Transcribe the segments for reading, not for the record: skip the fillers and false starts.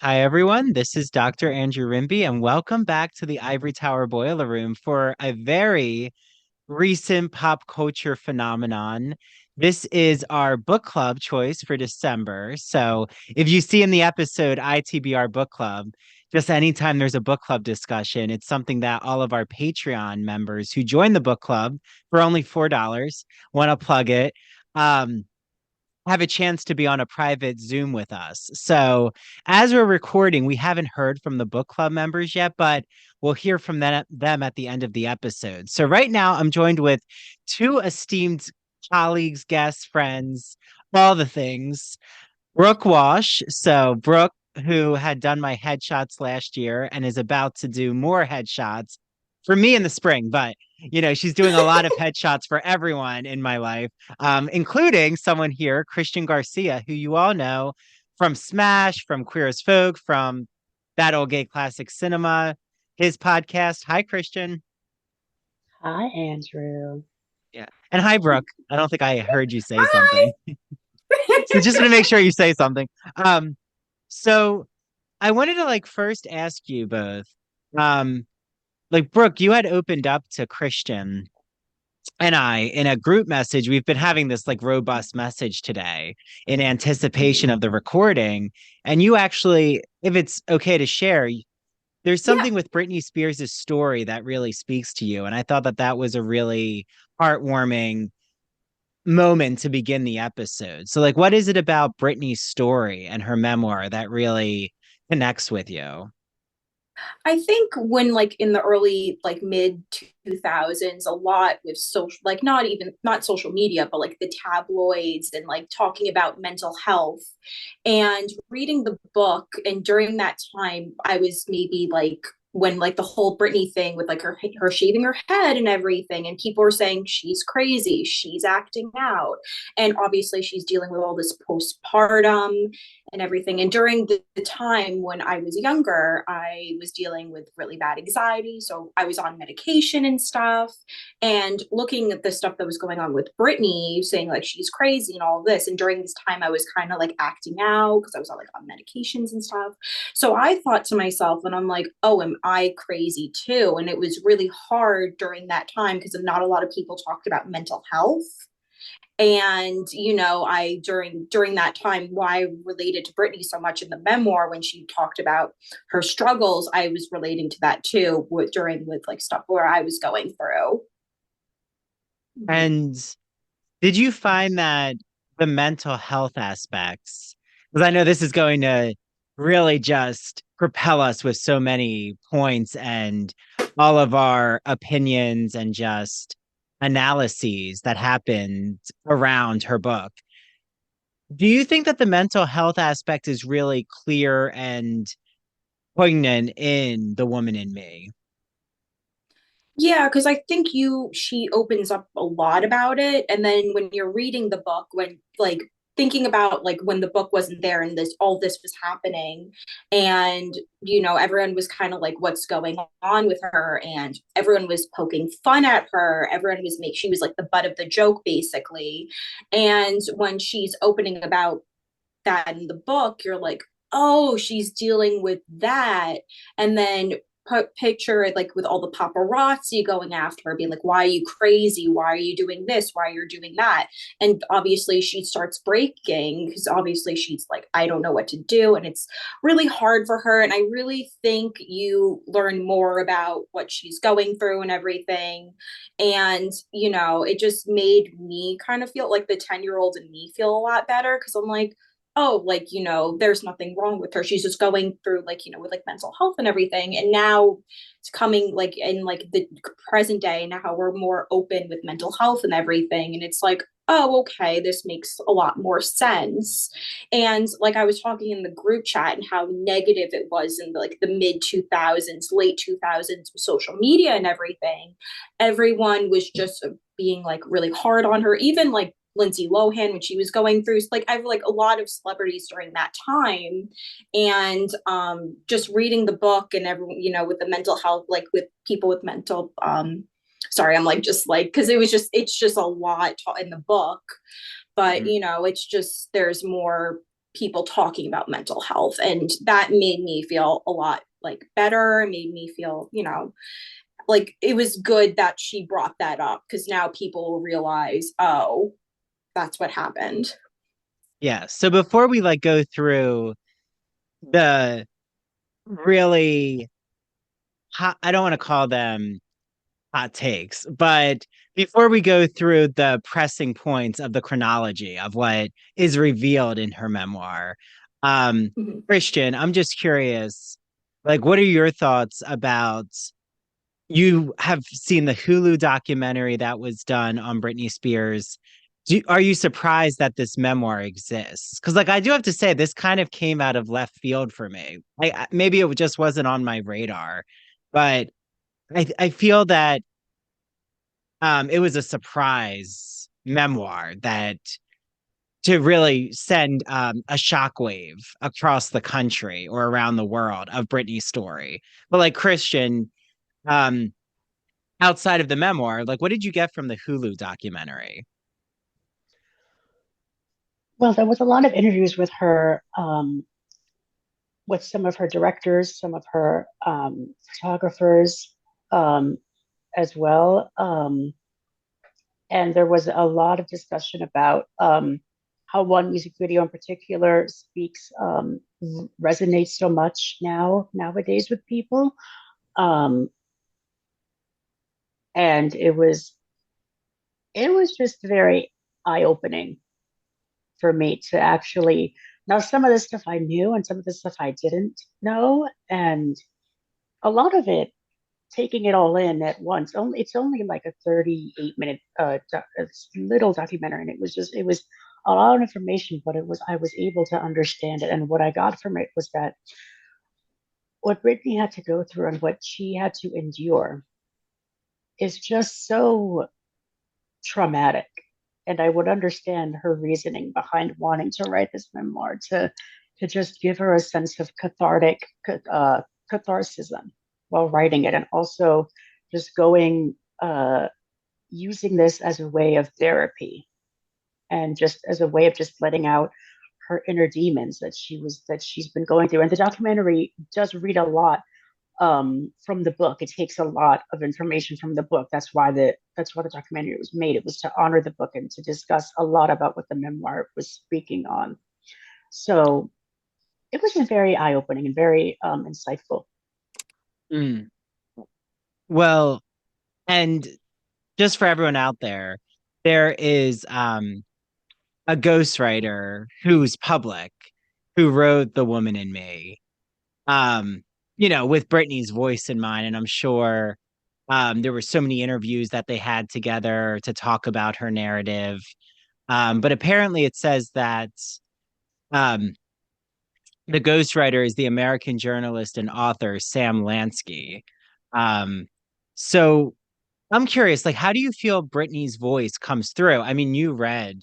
Hi, everyone. This is Dr. Andrew Rimby, and welcome back to the Ivory Tower Boiler Room for a very recent pop culture phenomenon. This is our book club choice for December. So, if you see in the episode ITBR Book Club, just anytime there's a book club discussion, it's something that all of our Patreon members who join the book club for only $4 want to plug it. Um, have a chance to be on a private Zoom with us. So, as we're recording, we haven't heard from the book club members yet, but we'll hear from them at the end of the episode. So, right now, I'm joined with two esteemed colleagues, guests, friends, all the things. Brooke Walsh. So, Brooke, who had done my headshots last year and is about to do more headshots for me in the spring, but she's doing a lot of headshots for everyone in my life, including someone here, Christian Garcia, who you all know from Smash, from Queer as Folk, from That Old Gay Classic Cinema, his podcast. Hi, Christian. Hi, Andrew. Yeah. And hi, Brooke. I don't think I heard you say Hi. something. So just to make sure you say something. So I wanted to first ask you both. Um, Brooke, you had opened up to Christian and I in a group message. We've been having this robust message today in anticipation of the recording. And you actually, if it's okay to share, there's Yeah, something with Britney Spears' story that really speaks to you. And I thought that that was a really heartwarming moment to begin the episode. So, what is it about Britney's story and her memoir that really connects with you? I think when in the early mid 2000s, a lot with social not social media, but the tabloids and talking about mental health and reading the book. And during that time, I was maybe when the whole Britney thing with her shaving her head and everything, and people were saying she's crazy, she's acting out, and obviously she's dealing with all this postpartum and everything. And during the time when I was younger, I was dealing with really bad anxiety. So I was on medication and stuff, and looking at the stuff that was going on with Britney, saying she's crazy and all this. And during this time, I was kind of acting out because I was on medications and stuff. So I thought to myself, and I'm like, oh, am I crazy too? And it was really hard during that time because not a lot of people talked about mental health. And I during that time, why I related to Britney so much in the memoir when she talked about her struggles, I was relating to that too with stuff where I was going through. And did you find that the mental health aspects, because I know this is going to really just propel us with so many points and all of our opinions and just analyses that happened around her book. Do you think that the mental health aspect is really clear and poignant in The Woman in Me? Yeah, because I think she opens up a lot about it. And then when you're reading the book, when thinking about when the book wasn't there and this was happening, and everyone was kind of what's going on with her, and everyone was poking fun at her, everyone was she was the butt of the joke basically. And when she's opening about that in the book, you're like, oh, she's dealing with that. And then picture it with all the paparazzi going after her, being like, why are you crazy, why are you doing this, why are you doing that? And obviously she starts breaking because obviously she's like, I don't know what to do, and it's really hard for her. And I really think you learn more about what she's going through and everything. And it just made me kind of feel like the 10-year-old in me feel a lot better because I'm like, oh, there's nothing wrong with her. She's just going through with mental health and everything. And now it's coming in the present day. Now we're more open with mental health and everything. And it's like, oh, okay, this makes a lot more sense. And I was talking in the group chat and how negative it was in the mid 2000s, late 2000s, social media and everything. Everyone was just being really hard on her, even Lindsay Lohan when she was going through I have a lot of celebrities during that time. And just reading the book and everyone, with the mental health, with people with mental sorry, I'm just because it's just a lot in the book. But Mhm. it's just there's more people talking about mental health. And that made me feel a lot like better. It made me feel, like it was good that she brought that up because now people will realize, oh, that's what happened. Yeah. So before we like go through the really hot, I don't want to call them hot takes, but before we go through the pressing points of the chronology of what is revealed in her memoir, Mm-hmm. Christian, I'm just curious, like, what are your thoughts about you have seen the Hulu documentary that was done on Britney Spears. Are you surprised that this memoir exists? Because, like, I do have to say, this kind of came out of left field for me. Maybe it just wasn't on my radar, but I feel that it was a surprise memoir that to really send a shockwave across the country or around the world of Britney's story. But like Christian, um, outside of the memoir, like what did you get from the Hulu documentary? Well, there was a lot of interviews with her, with some of her directors, some of her photographers um, as well. And there was a lot of discussion about how one music video in particular speaks, resonates so much nowadays with people. Um, and it was just very eye-opening for me to actually now some of this stuff I knew and some of the stuff I didn't know, and a lot of it taking it all in at once. Only it's only like a 38-minute little documentary, and it was a lot of information, but it was I was able to understand it, and what I got from it was that what Brittany had to go through and what she had to endure is just so traumatic. And I would understand her reasoning behind wanting to write this memoir to just give her a sense of catharsis while writing it, and also just going using this as a way of therapy and just as a way of just letting out her inner demons that she's been going through. And the documentary does read a lot from the book. It takes a lot of information from the book. That's why the documentary was made. It was to honor the book and to discuss a lot about what the memoir was speaking on. So it was just very eye opening and very insightful. Mm. Well, and just for everyone out there, there is a ghostwriter who's public who wrote The Woman in Me. Um, with Britney's voice in mind, and I'm sure there were so many interviews that they had together to talk about her narrative. But apparently it says that um the ghostwriter is the American journalist and author Sam Lansky. Um, so I'm curious, like, how do you feel Britney's voice comes through? I mean, you read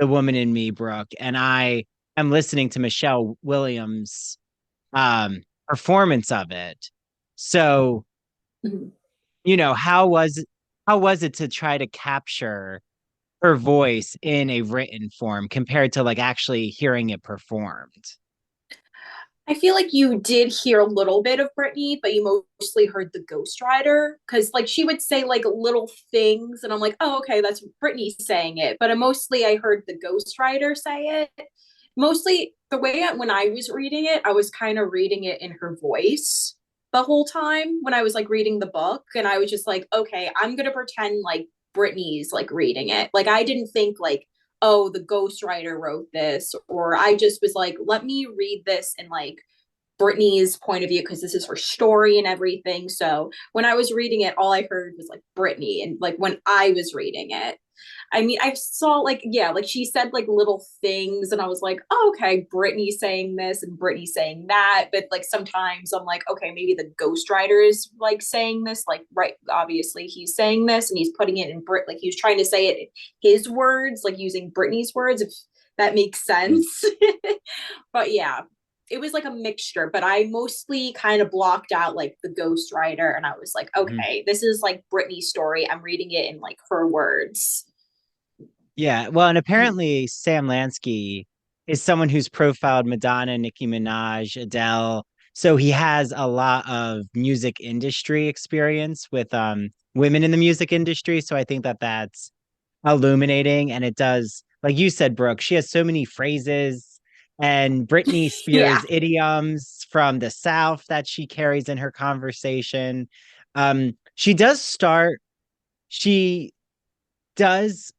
The Woman in Me, Brooke, and I am listening to Michelle Williams' performance of it. So, Mm-hmm. how was it to try to capture her voice in a written form compared to like actually hearing it performed? I feel like you did hear a little bit of Britney, but you mostly heard the ghostwriter because, like, she would say like little things, and I'm like, oh, okay, that's Britney saying it. But mostly, I heard the ghostwriter say it. Mostly, when I was reading it, I was kind of reading it in her voice the whole time when I was like reading the book, and I was just like, okay, I'm gonna pretend like Britney's like reading it. Like, I didn't think like, oh, the ghostwriter wrote this, or I just was like, let me read this in like Britney's point of view because this is her story and everything. So when I was reading it, all I heard was like Britney, and like when I was reading it, I mean, I saw like, yeah, like she said like little things, and I was like, oh, okay, Britney saying this and Britney saying that. But like sometimes I'm like, okay, maybe the ghostwriter is like saying this, like, right, obviously he's saying this and he's putting it in like he was trying to say it in his words, like using Britney's words, if that makes sense. But yeah, it was like a mixture, but I mostly kind of blocked out like the ghostwriter, and I was like, Mhm. okay, this is like Britney's story. I'm reading it in like her words. Yeah, well, and apparently Sam Lansky is someone who's profiled Madonna, Nicki Minaj, Adele. So he has a lot of music industry experience with women in the music industry. So I think that that's illuminating, and it does, like you said, Brooke, she has so many phrases and Britney Yeah. Spears idioms from the South that she carries in her conversation. She does start, she does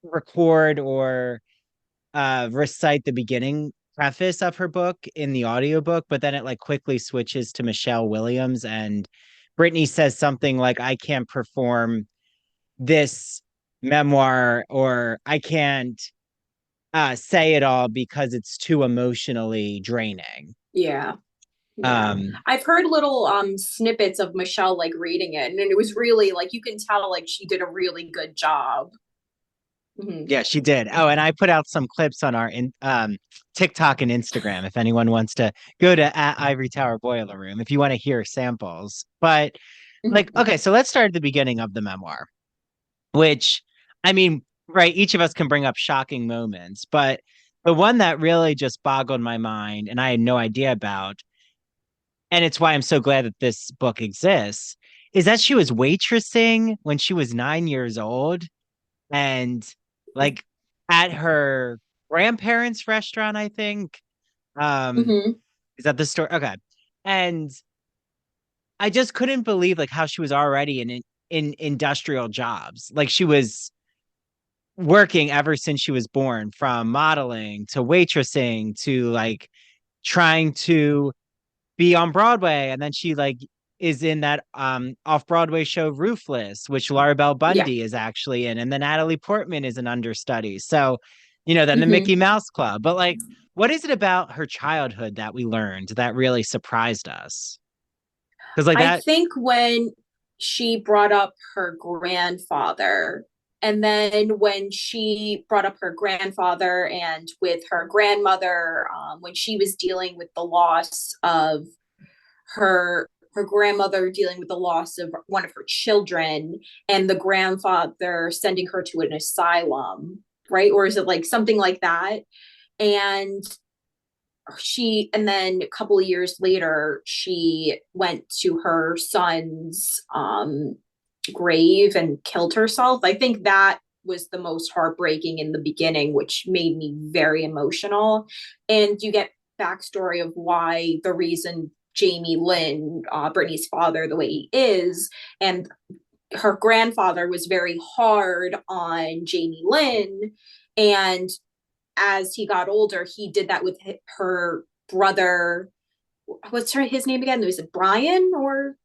record or recite the beginning preface of her book in the audiobook, but then it like quickly switches to Michelle Williams, and Britney says something like, I can't perform this memoir, or I can't say it all because it's too emotionally draining. Yeah. Yeah. Um, I've heard little snippets of Michelle like reading it, and it was really like you can tell like she did a really good job. Mhm. yeah, she did. Oh, and I put out some clips on our TikTok and Instagram if anyone wants to go to at Ivory Tower Boiler Room if you want to hear samples. But like, Mhm. okay, so let's start at the beginning of the memoir, which I mean, right, each of us can bring up shocking moments, but the one that really just boggled my mind and I had no idea about, and it's why I'm so glad that this book exists, is that she was waitressing when she was 9 years old and like at her grandparents' restaurant, I think. Um, Mhm. is that the story? Okay. And I just couldn't believe like how she was already in industrial jobs. Like she was working ever since she was born, from modeling to waitressing to like trying to be on Broadway. And then she like is in that off-Broadway show Roofless, which Laura Bell Yeah. Bundy is actually in, and then Natalie Portman is an understudy. So, then the Mickey Mhm. Mouse Club. But like, what is it about her childhood that we learned that really surprised us? Because like I that, think when she brought up her grandfather, and then when she brought up her grandfather and with her grandmother, when she was dealing with the loss of her grandmother dealing with the loss of one of her children and the grandfather sending her to an asylum, right? Or is it like something like that? And and then a couple of years later she went to her son's grave and killed herself. I think that was the most heartbreaking in the beginning, which made me very emotional. And you get backstory of why the reason Jamie Lynn, Brittany's father, the way he is, and her grandfather was very hard on Jamie Lynn. And as he got older, he did that with her brother. His name again? Was it Brian or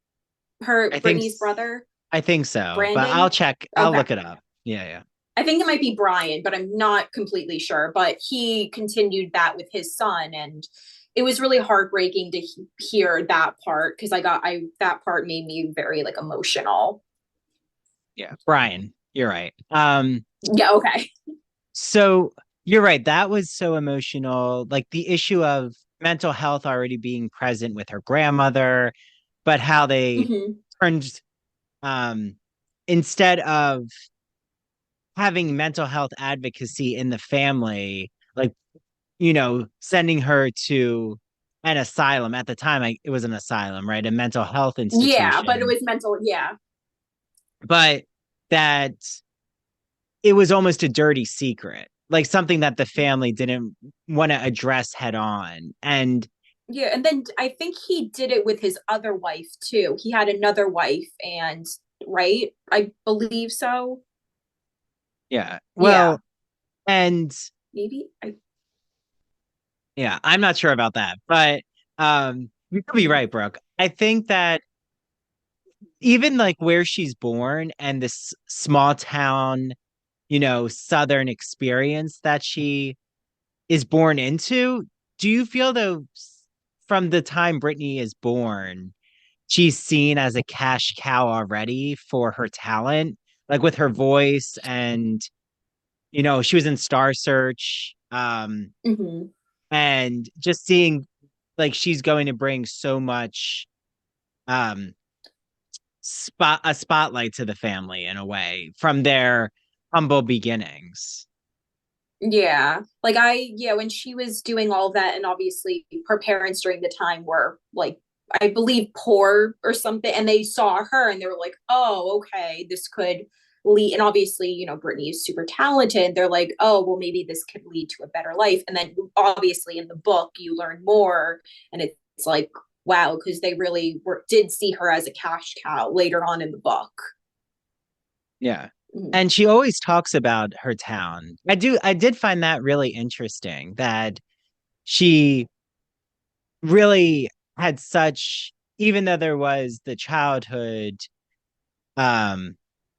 her I think, Brittany's brother? I think so, but I'll Brandon? check. I'll Okay. look it up. Yeah, yeah. I think it might be Brian, but I'm not completely sure. But he continued that with his son, and it was really heartbreaking to hear that part because I that part made me very like emotional. Yeah. Brian, you're right. Yeah. Okay. So you're right. That was so emotional. Like the issue of mental health already being present with her grandmother, but how they Mm-hmm. turned, um instead of having mental health advocacy in the family, like, sending her to an asylum. At the time, it was an asylum, right? A mental health Yeah, but it institution. was mental. Yeah. But that it was almost a dirty secret, like something that the family didn't want to address head on. And Yeah, and then I think he did it with his other wife too. He had another wife, and right, I believe so. yeah, Yeah, well, and maybe. yeah, I'm not sure about that, but you could be right, Brooke. I think that even like where she's born and this small town, southern experience that she is born into, do you feel though from the time Brittany is born, she's seen as a cash cow already for her talent, like with her voice, and she was in Star Search, Mm-hmm. and just seeing like she's going to bring so much um a spotlight to the family in a way from their humble beginnings. Yeah. When she was doing all that, and obviously her parents during the time were like, I believe poor or something, and they saw her and they were like, oh, okay, this could lead. And obviously, Brittany is super talented. They're like, oh, well, maybe this could lead to a better life. And then obviously in the book, you learn more, and it's like, wow, because they really did see her as a cash cow later on in the book. Yeah. Mhm. And she always talks about her town. I did find that really interesting that she really had such, even though there was the childhood, um,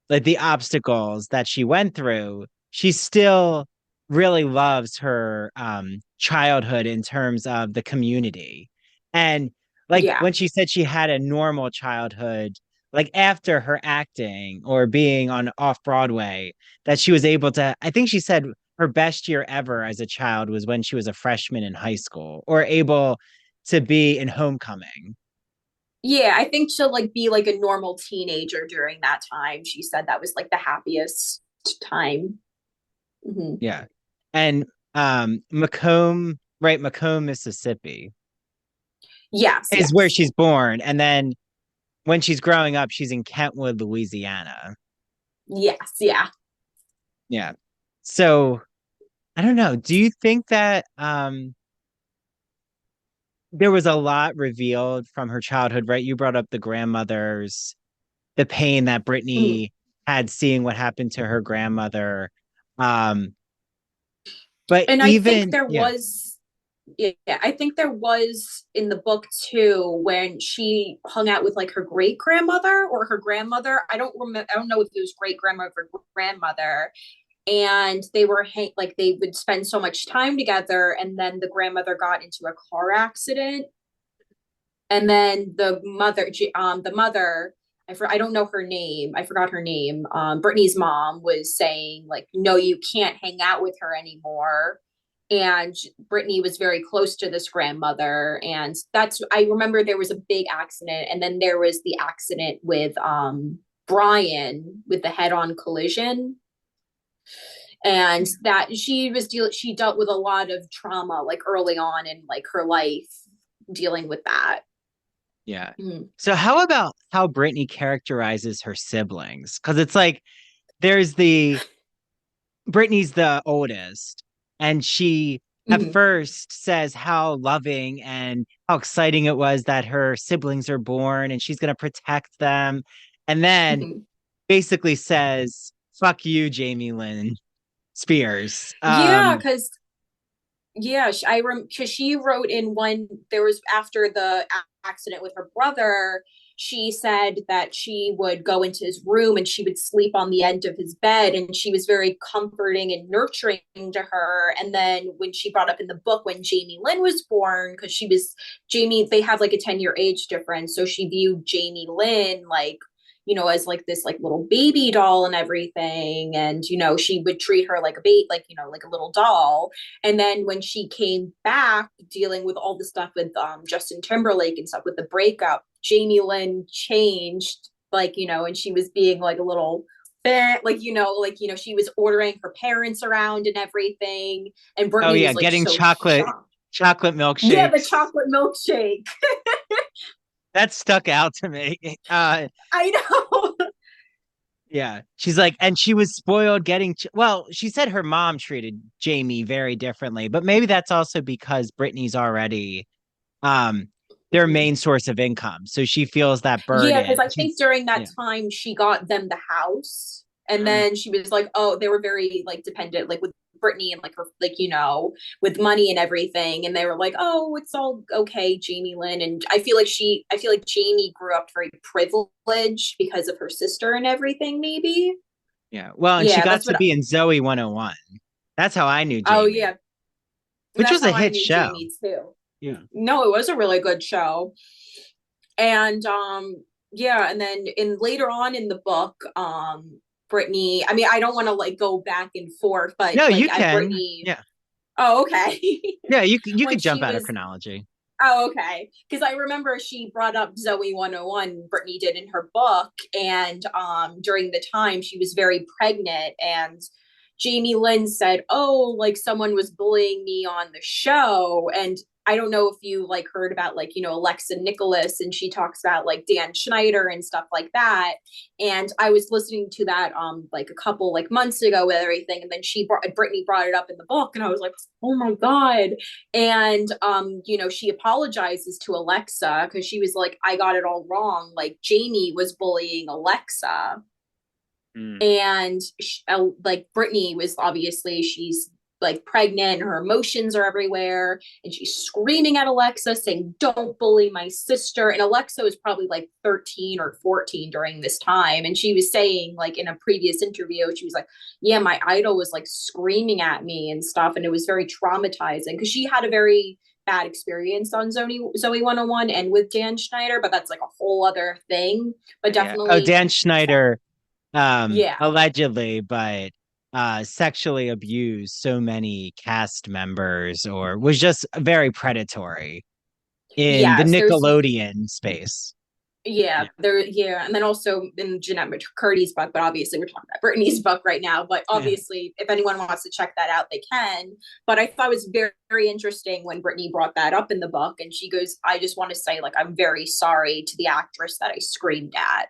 like the obstacles that she went through, she still really loves her childhood in terms of the community. And like Yeah. when she said she had a normal childhood, like after her acting or being on off Broadway, that she was able to, I think she said her best year ever as a child was when she was a freshman in high school or able to be in homecoming. Yeah, I think she'll like be like a normal teenager during that time. She said that was like the happiest time. Hmm. Yeah. And Macomb, right, Macomb, Mississippi Yes, is where yes. she's born. And then when she's growing up, she's in Kentwood, Louisiana. Yes, yeah. Yeah. So I don't know. Do you think that there was a lot revealed from her childhood, right? You brought up the grandmother's, the pain that Mhm. Brittany had seeing what happened to her grandmother. Um, but And I think even there yeah. was yeah, I think there was in the book too when she hung out with like her great grandmother or her grandmother. I don't remember. I don't know if it was great grandmother or grandmother, and they were like they would spend so much time together, and then the grandmother got into a car accident, and then the mother, I don't know her name, I forgot her name. Brittany's mom was saying like, no, you can't hang out with her anymore. And Brittany was very close to this grandmother, and I remember there was a big accident, and then there was the accident with Brian with the head-on collision, and that she dealt with a lot of trauma like early on in like her life dealing with that. Yeah. Mm. So how about how Brittany characterizes her siblings? Because it's like there's the Brittany's the oldest, and she at Mm-hmm. first says how loving and how exciting it was that her siblings are born and she's going to protect them. And then Mm-hmm. basically says, fuck you, Jamie Lynn Spears. Yeah, because because she wrote in one, there was after the accident with her brother, she said that she would go into his room and she would sleep on the end of his bed, and she was very comforting and nurturing to her. And then when she brought up in the book when Jamie Lynn was born, because she was Jamie, they have like a 10-year age difference, so she viewed Jamie Lynn like, as like this like little baby doll and everything. And, she would treat her like a baby, like, like a little doll. And then when she came back dealing with all the stuff with Justin Timberlake and stuff with the breakup, Jamie Lynn changed, like, and she was being like a little like, she was ordering her parents around and everything. And Oh Brittany yeah, was like getting so chocolate shocked. Yeah, the milkshakes. chocolate milkshake. That stuck out to me. I know. Yeah. She's like, and she was spoiled getting, well, she said her mom treated Jamie very differently, but maybe that's also because Brittany's already um their main source of income. So she feels that Yeah, burden. because I think She's, during that yeah. time she got them the house, and then she was like, oh, they were very like dependent, like with Brittany and like her, like with money and everything, and they were like, oh, it's all okay, Jamie Lynn. And I feel like Jamie grew up very privileged because of her sister and everything, maybe. Yeah. Well, and she Yeah, got that's to what. be in Zoe 101. That's how I knew Oh Jamie, yeah, which that's was a how I hit knew show. Jamie too. Yeah. No, it was a really good show. And yeah, and then in later on in the book, Brittany, I mean, I don't want to like go back and forth, but No, like you I can. Brittany, Yeah. oh okay. Yeah, you When could jump she out of was chronology. Oh, okay. Because I remember she brought up Zoe 101, Brittany did in her book. And during the time she was very pregnant, and Jamie Lynn said, oh, like someone was bullying me on the show. And I don't know if you like heard about like, Alexa Nicholas, and she talks about like Dan Schneider and stuff like that. And I was listening to that like a couple like months ago with everything. And then Brittany brought it up in the book, and I was like, oh my God. And she apologizes to Alexa because she was like, I got it all wrong. Like Jamie was bullying Alexa. Mm. And like Brittany was obviously, she's like pregnant, her emotions are everywhere, and she's screaming at Alexa saying, don't bully my sister. And Alexa was probably like 13 or 14 during this time, and she was saying like in a previous interview, she was like, yeah, my idol was like screaming at me and stuff, and it was very traumatizing because she had a very bad experience on Zoe 101 and with Dan Schneider, but that's like a whole other thing. But Yeah. Oh, definitely, Dan Schneider, yeah, allegedly, but sexually abused so many cast members or was just very predatory in the yes, there's Nickelodeon space. yeah, Yeah. there, yeah, and then also in Jeanette McCurdy's book, but obviously we're talking about Brittany's book right now. But Yeah. obviously, if anyone wants to check that out, they can. But I thought it was very, very interesting when Brittany brought that up in the book, and she goes, "I just want to say, like, I'm very sorry to the actress that I screamed at."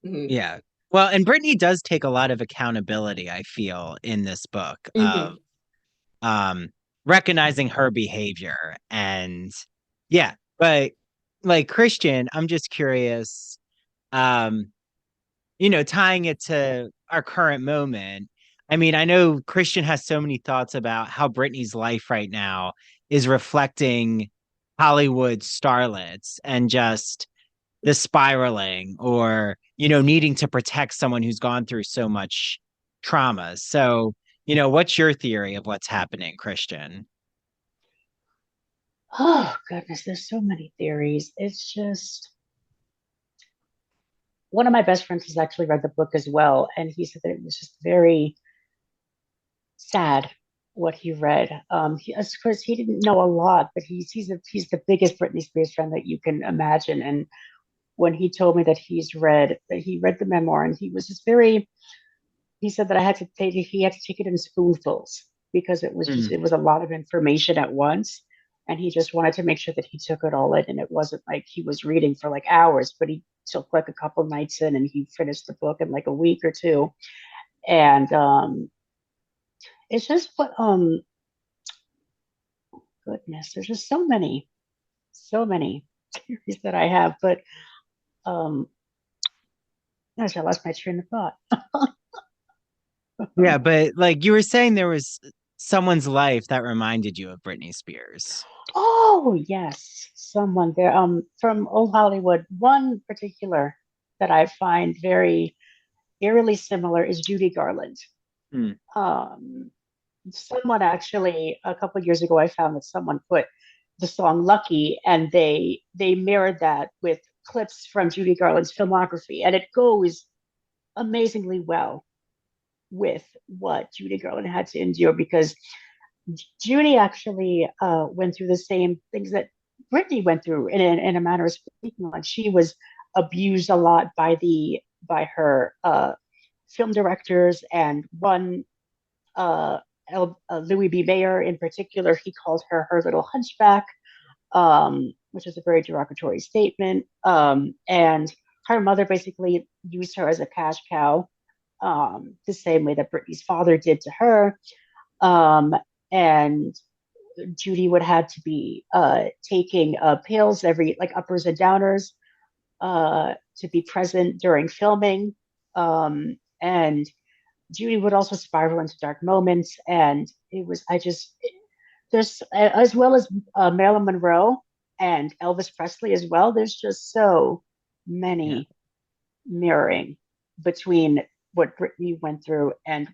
Mm-hmm. Yeah. Well, and Brittany does take a lot of accountability, I feel, in this book of Mm-hmm. um recognizing her behavior. And yeah, but like Christian, I'm just curious, um, tying it to our current moment. I mean, I know Christian has so many thoughts about how Britney's life right now is reflecting Hollywood starlets and just the spiraling or, needing to protect someone who's gone through so much trauma. So, what's your theory of what's happening, Christian? Oh goodness, there's so many theories. It's just one of my best friends has actually read the book as well, and he said that it was just very sad what he read. Of course, he didn't know a lot, but he's the biggest Britney Spears fan that you can imagine. And when he told me that he read the memoir, and he was just very, he said that he had to take it in spoonfuls because Mm. it was a lot of information at once. And he just wanted to make sure that he took it all in. And it wasn't like he was reading for like hours, but he took like a couple nights in and he finished the book in like a week or two. And it's just what, goodness, there's just so many theories that I have. But um, gosh, I lost my train of thought. Yeah, but like you were saying, there was someone's life that reminded you of Britney Spears. Oh, yes, someone there. From old Hollywood, one particular that I find very eerily similar is Judy Garland. Mm. Um, someone actually a couple of years ago, I found that someone put the song "Lucky" and they mirrored that with clips from Judy Garland's filmography, and it goes amazingly well with what Judy Garland had to endure because Judy actually went through the same things that Britney went through in a manner of speaking. Like she was abused a lot by her film directors, and one Louis B. Mayer in particular, he called her little hunchback, which is a very derogatory statement. And her mother basically used her as a cash cow, the same way that Britney's father did to her. Um, and Judy would have to be taking pills every like uppers and downers to be present during filming. And Judy would also spiral into dark moments. And it was, there's, as well as Marilyn Monroe and Elvis Presley as well, there's just so Yeah. many mirroring between what Britney went through and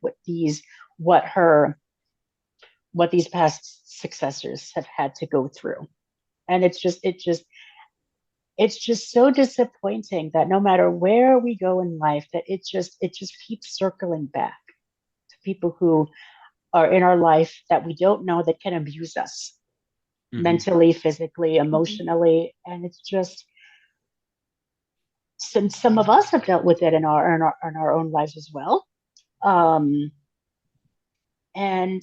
what her, what these past successors have had to go through. And it's just so disappointing that no matter where we go in life, that it just keeps circling back to people who are in our life that we don't know that can abuse us Hmm. mentally, physically, Mm-hmm. emotionally. And it's just some of us have dealt with it in our own lives as well. And,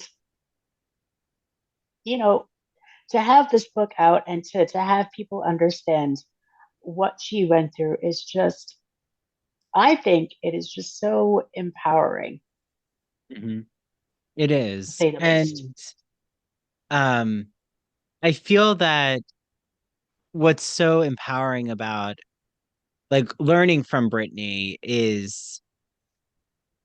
you know, to have this book out and to have people understand what she went through is just, I think it is just so empowering, Mhm. It to is. say the least. And um I feel that what's so empowering about like learning from Britney is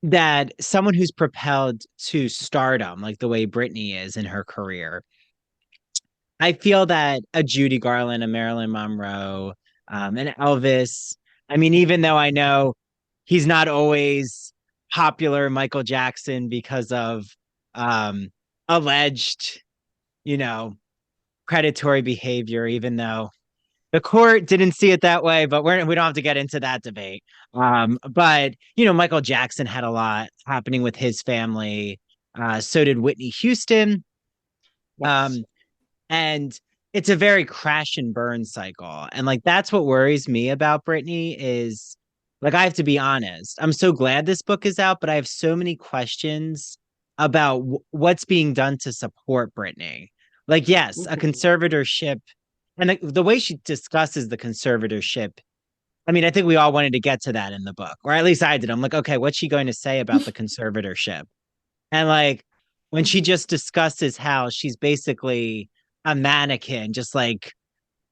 that someone who's propelled to stardom, like the way Britney is in her career, I feel that a Judy Garland, a Marilyn Monroe, an Elvis, I mean, even though I know he's not always popular, Michael Jackson, because of um, alleged, you know, predatory behavior, even though the court didn't see it that way, but we don't have to get into that debate. But Michael Jackson had a lot happening with his family. So did Whitney Houston. Yes. Um, and it's a very crash and burn cycle. And like that's what worries me about Britney is like I have to be honest. I'm so glad this book is out, but I have so many questions about what's being done to support Britney. Like, yes, a Hmm. conservatorship and the way she discusses the conservatorship, I mean, I think we all wanted to get to that in the book, or at least I did. I'm like, okay, what's she going to say about the conservatorship? And like when she just discusses how she's basically a mannequin, just like,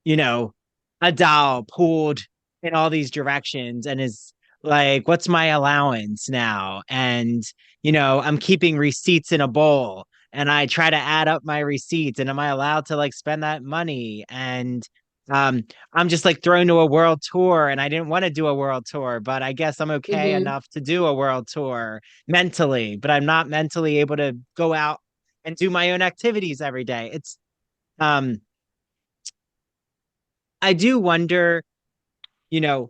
you know, a doll pulled in all these directions and is like, what's my allowance now? And, I'm keeping receipts in a bowl and I try to add up my receipts and am I allowed to like spend that money? And um, I'm just like thrown to a world tour and I didn't want to do a world tour, but I guess I'm okay Mm-hmm. enough to do a world tour mentally, but I'm not mentally able to go out and do my own activities every day. Um, I do wonder, you know,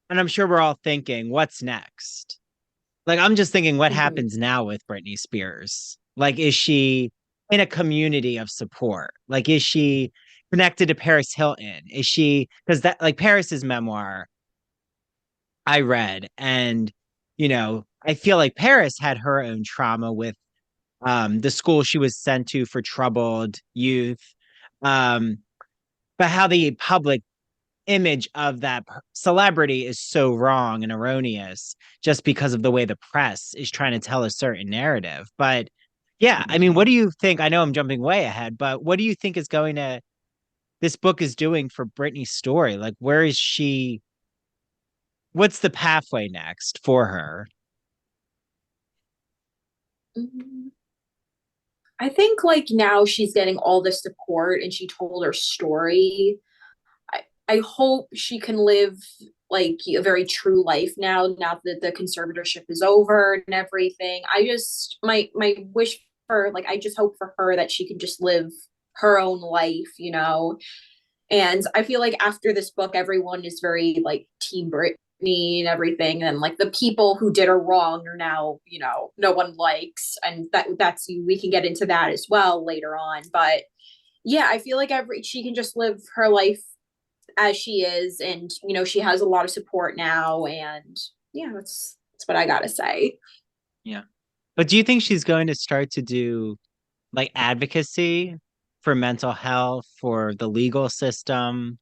and I'm sure we're all thinking, what's next? Like, I'm just thinking, what Mm-hmm. happens now with Britney Spears? Like, is she in a community of support? Like, is she connected to Paris Hilton? Is she, because that, like, Paris's memoir I read, and, I feel like Paris had her own trauma with the school she was sent to for troubled youth. Um, but how the public image of that celebrity is so wrong and erroneous just because of the way the press is trying to tell a certain narrative. But yeah, I mean, what do you think? I know I'm jumping way ahead, but what do you think is going to this book is doing for Britney's story? Like, where is she? What's the pathway next for her? Mm-hmm. I think like now she's getting all the support and she told her story. I hope she can live like a very true life now that the conservatorship is over and everything. I just my wish for like I just hope for her that she can just live her own life. And I feel like after this book, everyone is very like team Britney and everything, and like the people who did her wrong are now no one likes, and that's we can get into that as well later on. But yeah, I feel like every she can just live her life as she is, and she has a lot of support now, and yeah, that's what I gotta say. Yeah. But do you think she's going to start to do like advocacy for mental health, for the legal system?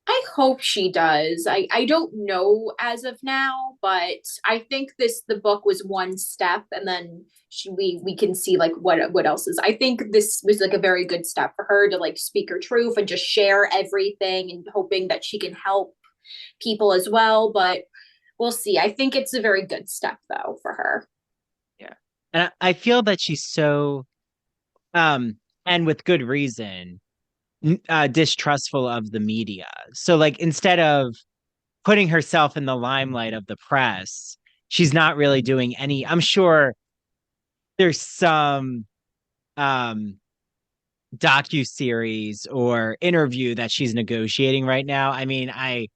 I hope she does. I don't know as of now, but I think the book was one step, and then we can see like what else is. I think this was like a very good step for her to like speak her truth and just share everything, and hoping that she can help people as well. But we'll see. I think it's a very good step though for her. Yeah. And I feel that she's so um and with good reason distrustful of the media. So like instead of putting herself in the limelight of the press, she's not really doing any. I'm sure there's some um docu series or interview that she's negotiating right now. I mean, I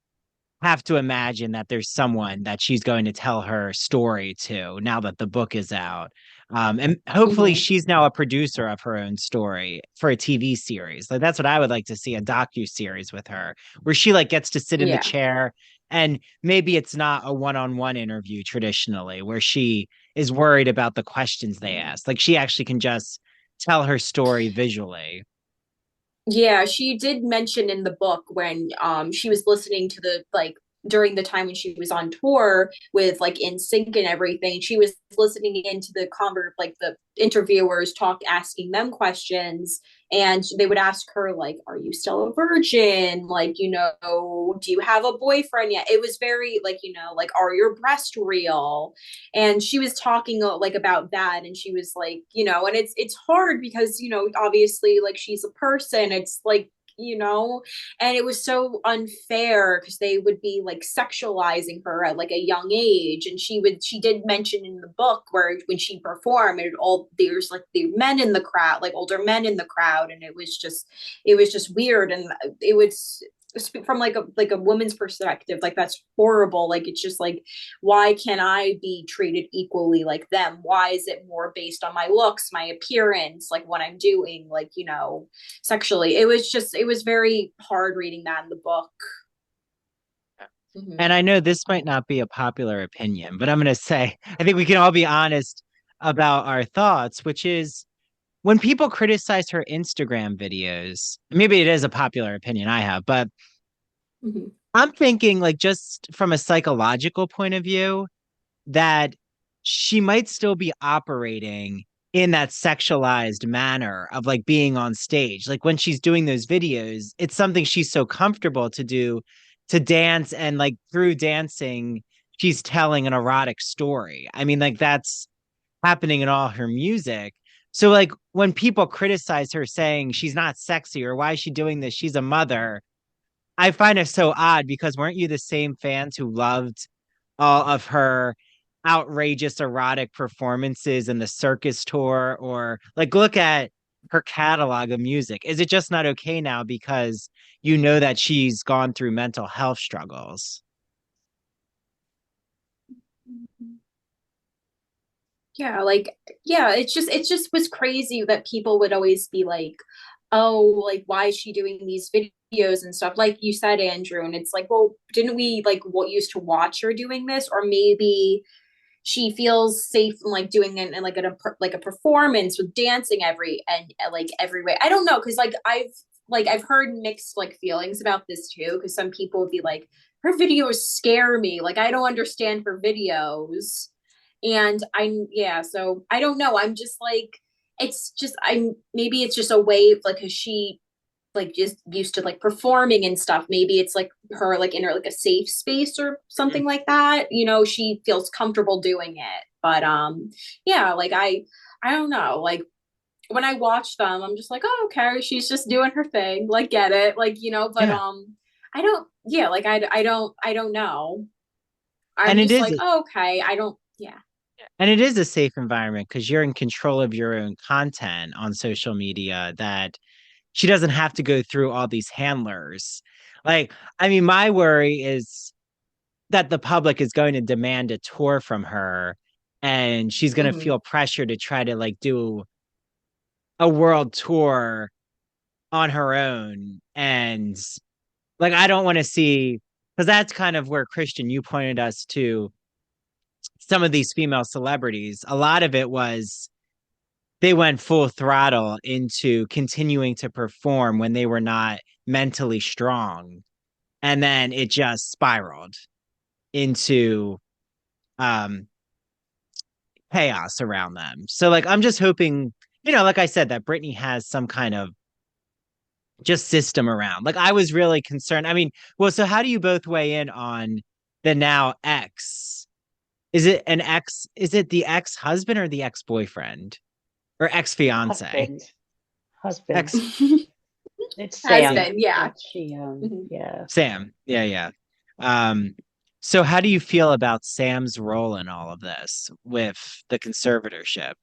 have to imagine that there's someone that she's going to tell her story to now that the book is out. And hopefully Mm-hmm. she's now a producer of her own story for a TV series. Like that's what I would like to see, a docu series with her where she like gets to sit in the Yeah. chair and maybe it's not a one-on-one interview traditionally where she is worried about the questions they ask. Like she actually can just tell her story visually. Yeah, she did mention in the book when she was listening to the like during the time when she was on tour with like In Sync and everything, she was listening into the like the interviewers talk asking them questions, and they would ask her like, are you still a virgin? Like, do you have a boyfriend yet? It was very like, like, are your breasts real? And she was talking like about that, and she was like, and it's hard because obviously like she's a person, it's like, and it was so unfair because they would be like sexualizing her at like a young age, and she did mention in the book where when she performed, and all there's like the men in the crowd, like older men in the crowd, and it was just weird, and it was from like a woman's perspective, like that's horrible. Like it's just like, why can't I be treated equally like them? Why is it more based on my looks, my appearance, like what I'm doing, like sexually? It was very hard reading that in the book. And Mm-hmm. I know this might not be a popular opinion, but I'm going to say, I think we can all be honest about our thoughts, which is when people criticize her Instagram videos, maybe it is a popular opinion I have, but Mm-hmm. I'm thinking, like, just from a psychological point of view, that she might still be operating in that sexualized manner of like being on stage. Like when she's doing those videos, it's something she's so comfortable to do, to dance, and like through dancing, she's telling an erotic story. I mean, like that's happening in all her music. So like when people criticize her saying she's not sexy or why is she doing this? She's a mother. I find it so odd because weren't you the same fans who loved all of her outrageous erotic performances in the circus tour? Or like look at her catalog of music. Is it just not okay now because you know that she's gone through mental health struggles? Yeah, like, yeah, it just was crazy that people would always be like, oh, like, why is she doing these videos and stuff, like you said, Andrew? And it's like, well, didn't we like what used to watch her doing this? Or maybe she feels safe in like doing it in like a performance with dancing and like every way. I don't know, because like I've heard mixed like feelings about this too, because some people would be like, her videos scare me, like I don't understand her videos. And yeah, so I don't know, I'm just like, it's just, I'm maybe it's just a way of like, because she like just used to like performing and stuff, maybe it's like her like in her like a safe space or something like that, she feels comfortable doing it. But yeah, like I don't know, like when I watch them, I'm just like, oh, okay, she's just doing her thing, like, get it, like, but Yeah. I don't, yeah, like I don't know, And I'm it just is like, oh, okay, I don't, yeah. and it is a safe environment because you're in control of your own content on social media, that she doesn't have to go through all these handlers. Like, I mean, my worry is that the public is going to demand a tour from her and she's going to Mm-hmm. feel pressure to try to like do a world tour on her own. And like, I don't want to see, because that's kind of where Christian, you pointed us to some of these female celebrities. A lot of it was they went full throttle into continuing to perform when they were not mentally strong. And then it just spiraled into um chaos around them. So like I'm just hoping, like I said, that Britney has some kind of just system around. Like I was really concerned. I mean, well, so how do you both weigh in on the now ex? Is it the ex-husband or the ex-boyfriend or ex-fiance? Husband, husband. Ex It's Has Sam been, yeah. that she Mm-hmm. yeah. Sam. Yeah, yeah. Um, so how do you feel about Sam's role in all of this with the conservatorship?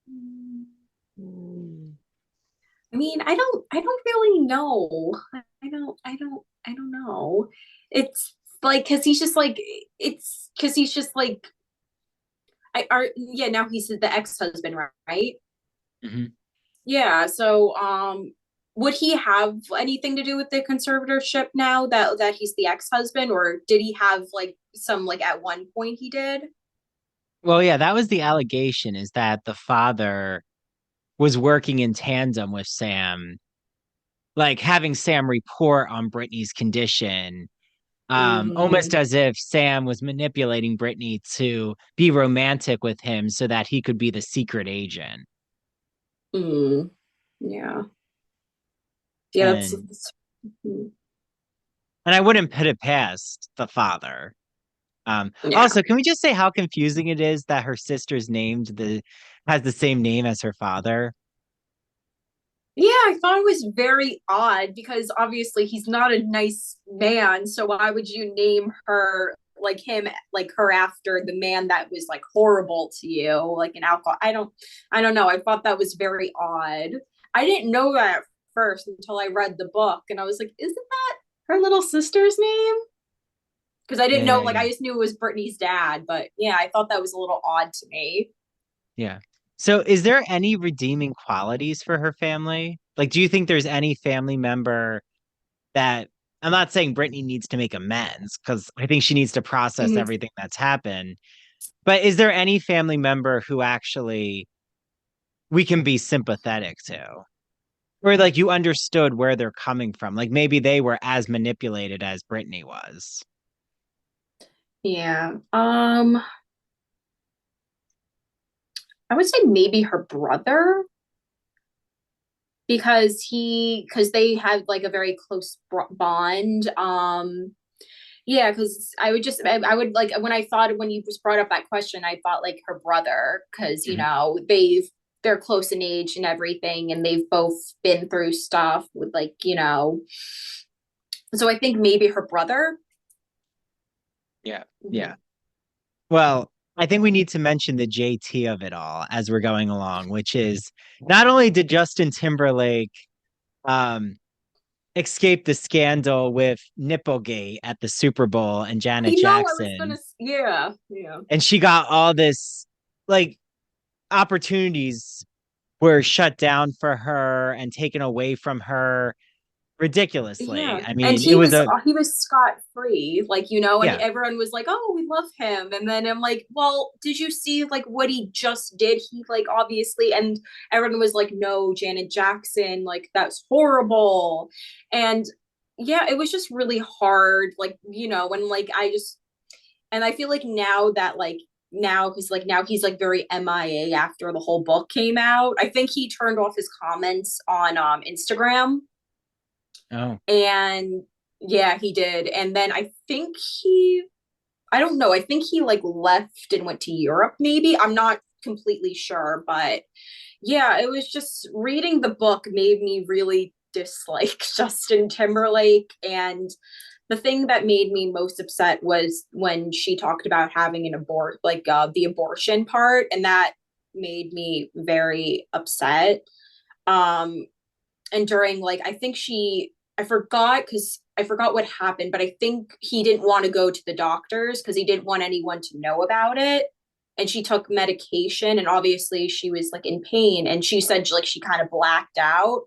Mm. I mean, I don't really know. I don't know. It's like, cause he's just like, it's cause he's just like, yeah, now he's the ex-husband, right? Mhm. Yeah. So, would he have anything to do with the conservatorship now that he's the ex-husband, or did he have like some, like at one point he did? Well, yeah, that was the allegation, is that the father was working in tandem with Sam, like having Sam report on Brittany's condition, almost Mm, as if Sam was manipulating Brittany to be romantic with him so that he could be the secret agent. mm, yeah. Yeah, And mm, and I wouldn't put it past the father. yeah. Also, can we just say how confusing it is that her sister's named the has the same name as her father? Yeah, I thought it was very odd because obviously he's not a nice man. So why would you name her like him, like her after the man that was like horrible to you, like an alcohol? I don't know. I thought that was very odd. I didn't know that at first until I read the book, and I was like, isn't that her little sister's name? Because I didn't know, Yeah, like, yeah, I just knew it was Brittany's dad, but yeah, I thought that was a little odd to me. yeah. So, is there any redeeming qualities for her family? Like, do you think there's any family member that I'm not saying Brittany needs to make amends because I think she needs to process Mhm. everything that's happened. But is there any family member who actually we can be sympathetic to? Or like you understood where they're coming from. Like maybe they were as manipulated as Brittany was. Yeah. I would say maybe her brother because they have like a very close bond. Yeah, because I would like when you just brought up that question, I thought like her brother because Mhm. they're close in age and everything, and they've both been through stuff with like so I think maybe her brother. Yeah. Yeah. Mhm. Well, I think we need to mention the JT of it all as we're going along, which is not only did Justin Timberlake um escape the scandal with Nipplegate at the Super Bowl and I Janet know. I was gonna. Jackson, Yeah. Yeah. and she got all this like opportunities were shut down for her and taken away from her ridiculously. Yeah. I And mean, it was a he was scot free, like, and yeah, everyone was like, "Oh, we love him." And then I'm like, "Well, did you see like what he just did? He like obviously." And everyone was like, "No, Janet Jackson, like that's horrible." And yeah, it was just really hard, like, when like and I feel like now because like now he's like very MIA after the whole book came out. I think he turned off his comments on Instagram, oh, and yeah, he did. And then I don't know, I think he like left and went to Europe, maybe. I'm not completely sure, but yeah, it was just reading the book made me really dislike Justin Timberlake. And the thing that made me most upset was when she talked about having an like the abortion part, and that made me very upset. Um, and during like I forgot what happened, but I think he didn't want to go to the doctors because he didn't want anyone to know about it. And she took medication, and obviously she was like in pain, and she said like she kind of blacked out.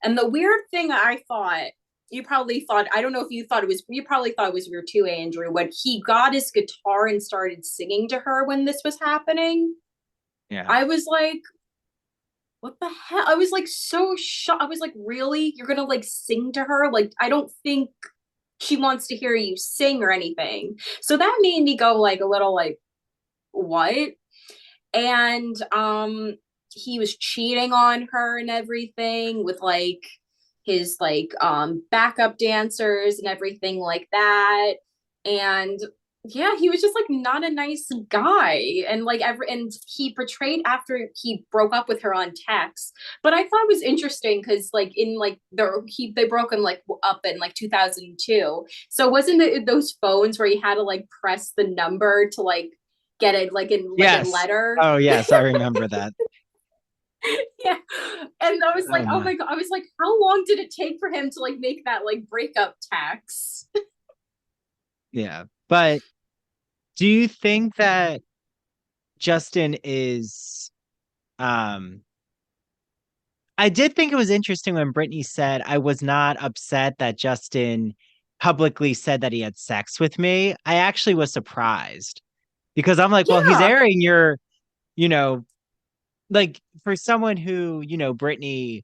And the weird thing I thought, you probably thought, I don't know if you thought it was, you probably thought it was weird too, Andrew, when he got his guitar and started singing to her when this was happening. yeah. I was like, what the hell? I was like so shocked. I was like, really? You're gonna like sing to her? Like, I don't think she wants to hear you sing or anything. So that made me go like a little like, what? And he was cheating on her and everything with like his like backup dancers and everything like that. And yeah, he was just like not a nice guy. And like and he portrayed after he broke up with her on text. But I thought it was interesting because like in like they broke him like up in like 2002. So wasn't it those phones where you had to like press the number to like get it like a Yes. letter? Oh, yes, I remember that. Yeah. And I was like, Oh oh my. my God. I was like, how long did it take for him to like make that like breakup text? Yeah. But do you think that Justin is I did think it was interesting when Brittany said I was not upset that Justin publicly said that he had sex with me. I actually was surprised because I'm like, well, he's Yeah. airing your, you know, like for someone who, Britney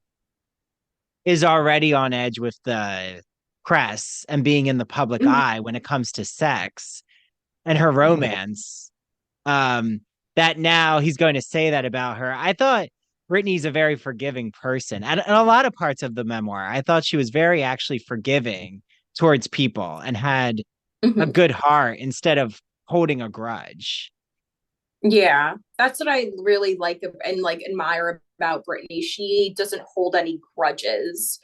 is already on edge with the press and being in the public Mhm. eye when it comes to sex and her romance. Um, that now he's going to say that about her. I thought Britney's a very forgiving person. And a lot of parts of the memoir, I thought she was very actually forgiving towards people and had a Mhm. good heart instead of holding a grudge. Yeah, that's what I really like and like admire about Britney. She doesn't hold any grudges.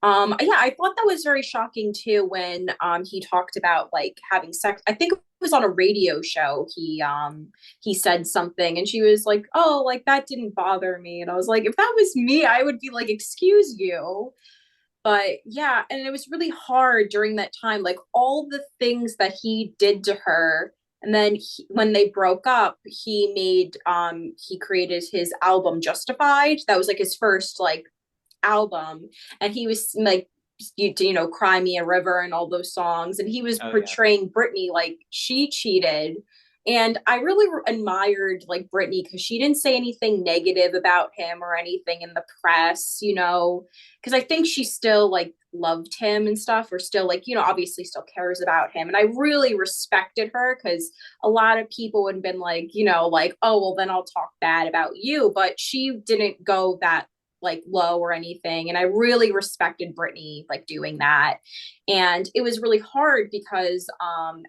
Yeah, I thought that was very shocking too when he talked about like having sex. I think it was on a radio show. He said something and she was like, "Oh, like that didn't bother me." And I was like, "If that was me, I would be like, "Excuse you." But yeah, and it was really hard during that time, like all the things that he did to her. And then when they broke up, he created his album Justified. That was like his first like album, and he was like, Cry Me a River and all those songs, and he was Oh yeah. portraying Britney like she cheated. And I really admired like Britney because she didn't say anything negative about him or anything in the press, because I think she still like loved him and stuff, or still like, obviously still cares about him. And I really respected her because a lot of people would have been like, like, oh, well, then I'll talk bad about you. But she didn't go that like low or anything. And I really respected Britney like doing that. And it was really hard because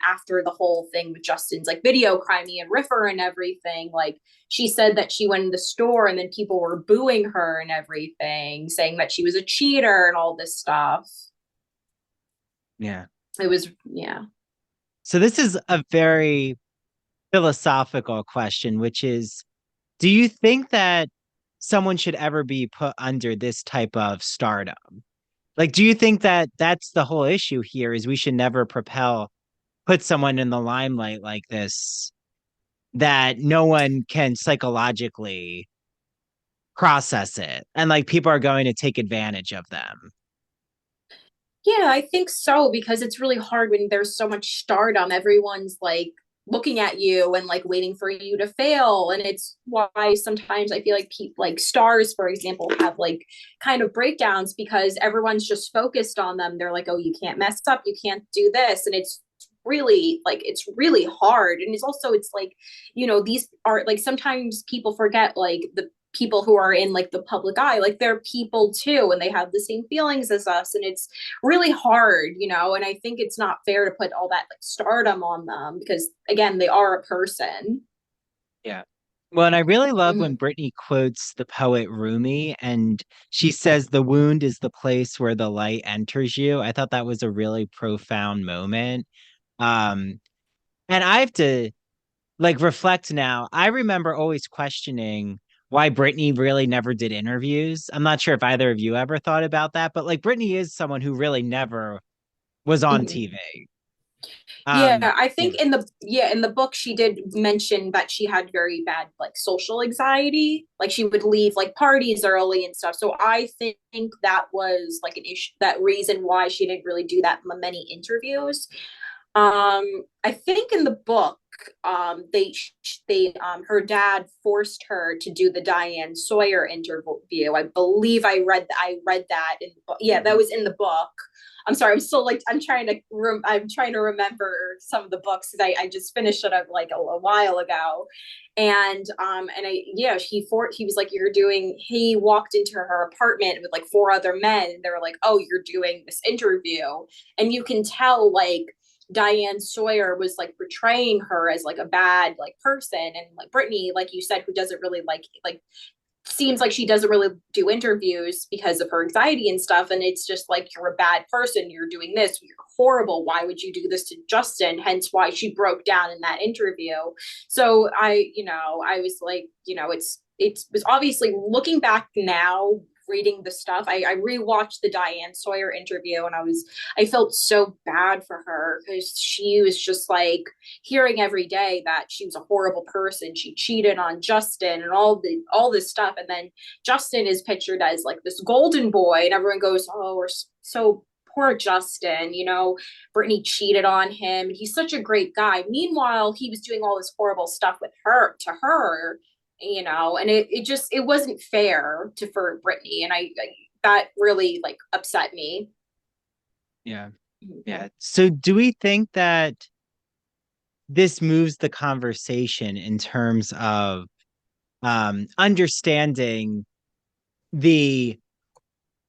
after the whole thing with Justin's like video Cry Me and Riffer and everything, like she said that she went in the store and then people were booing her and everything, saying that she was a cheater and all this stuff. Yeah. It was, yeah. So this is a very philosophical question, which is, do you think that someone should ever be put under this type of stardom? Like, do you think that that's the whole issue here is we should never put someone in the limelight like this, that no one can psychologically process it and like people are going to take advantage of them? Yeah, I think so because it's really hard when there's so much stardom. Everyone's like looking at you and like waiting for you to fail, and it's why sometimes I feel like people like stars, for example, have like kind of breakdowns because everyone's just focused on them. They're like, "Oh, you can't mess up, you can't do this," and it's really hard. And it's like, these are like sometimes people forget like the people who are in like the public eye, like they're people too and they have the same feelings as us, and it's really hard, and I think it's not fair to put all that like stardom on them because again they are a person. Yeah. Well, and I really love when Mm-hmm. Brittany quotes the poet Rumi and she says, the wound is the place where the light enters you. I thought that was a really profound moment. Um, and I have to like reflect now. I remember always questioning why Brittany really never did interviews. I'm not sure if either of you ever thought about that, but like Brittany is someone who really never was on Mm-hmm. TV. Yeah, I Yeah. think in the book she did mention that she had very bad like social anxiety. Like she would leave like parties early and stuff. So I think that was like an issue, that reason why she didn't really do that many interviews. I think in the book, they her dad forced her to do the Diane Sawyer interview. I believe I read that in the book. Yeah, that was in the book. I'm sorry, I'm still like I'm trying to remember some of the books because I just finished it up like a while ago. And I yeah, he was like, he walked into her apartment with like four other men, and they were like, "Oh, you're doing this interview." And you can tell like Diane Sawyer was like portraying her as like a bad like person, and like Britney, like you said, who doesn't really like seems like she doesn't really do interviews because of her anxiety and stuff. And it's just like, you're a bad person, you're doing this, you're horrible, why would you do this to Justin? Hence why she broke down in that interview. So I was like, it was obviously, looking back now, reading the stuff, I rewatched the Diane Sawyer interview, and I felt so bad for her because she was just like hearing every day that she was a horrible person, she cheated on Justin and all this stuff. And then Justin is pictured as like this golden boy, and everyone goes, "Oh, we're so poor Justin, Britney cheated on him. He's such a great guy. Meanwhile, he was doing all this horrible stuff with her, to her, and it wasn't fair for Britney. And I that really like upset me. Yeah. Yeah. So do we think that this moves the conversation in terms of understanding the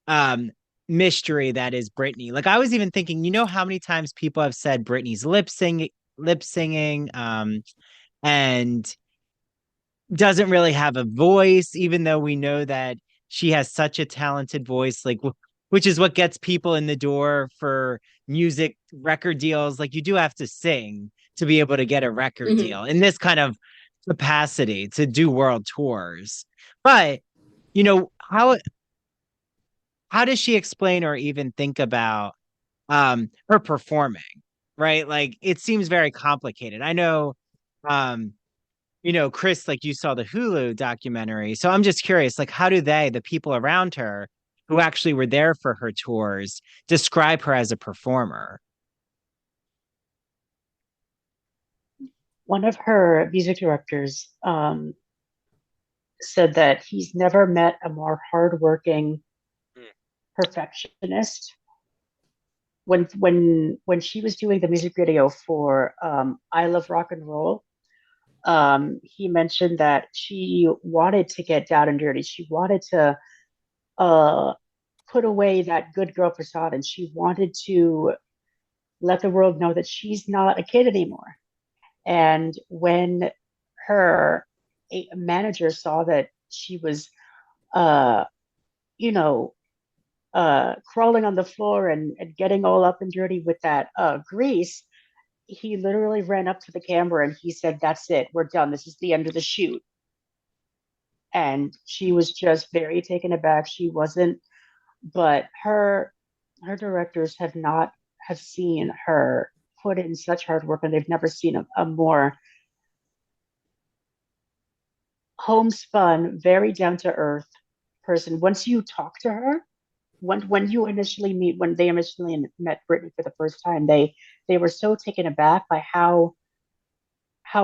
um mystery that is Britney? Like I was even thinking, how many times people have said Britney's lip singing, and doesn't really have a voice, even though we know that she has such a talented voice, like which is what gets people in the door for music record deals. Like you do have to sing to be able to get a record Mm-hmm. deal in this kind of capacity to do world tours. But you know, how does she explain or even think about her performing, right? Like it seems very complicated. I know um Chris, like you saw the Hulu documentary. So I'm just curious, like, how do the people around her who actually were there for her tours, describe her as a performer? One of her music directors said that he's never met a more hardworking perfectionist. When she was doing the music video for "I Love Rock and Roll," he mentioned that she wanted to get down and dirty. She wanted to uh, put away that good girl facade, and she wanted to let the world know that she's not a kid anymore. And when her manager saw that she was, uh, you know, crawling on the floor and getting all up and dirty with that grease, he literally ran up to the camera and he said, "That's it. We're done. This is the end of the shoot." And she was just very taken aback. She wasn't, but her directors have seen her put in such hard work, and they've never seen a more homespun, very down to earth person. Once you talk to her, when they initially met Britney for the first time, they were so taken aback by how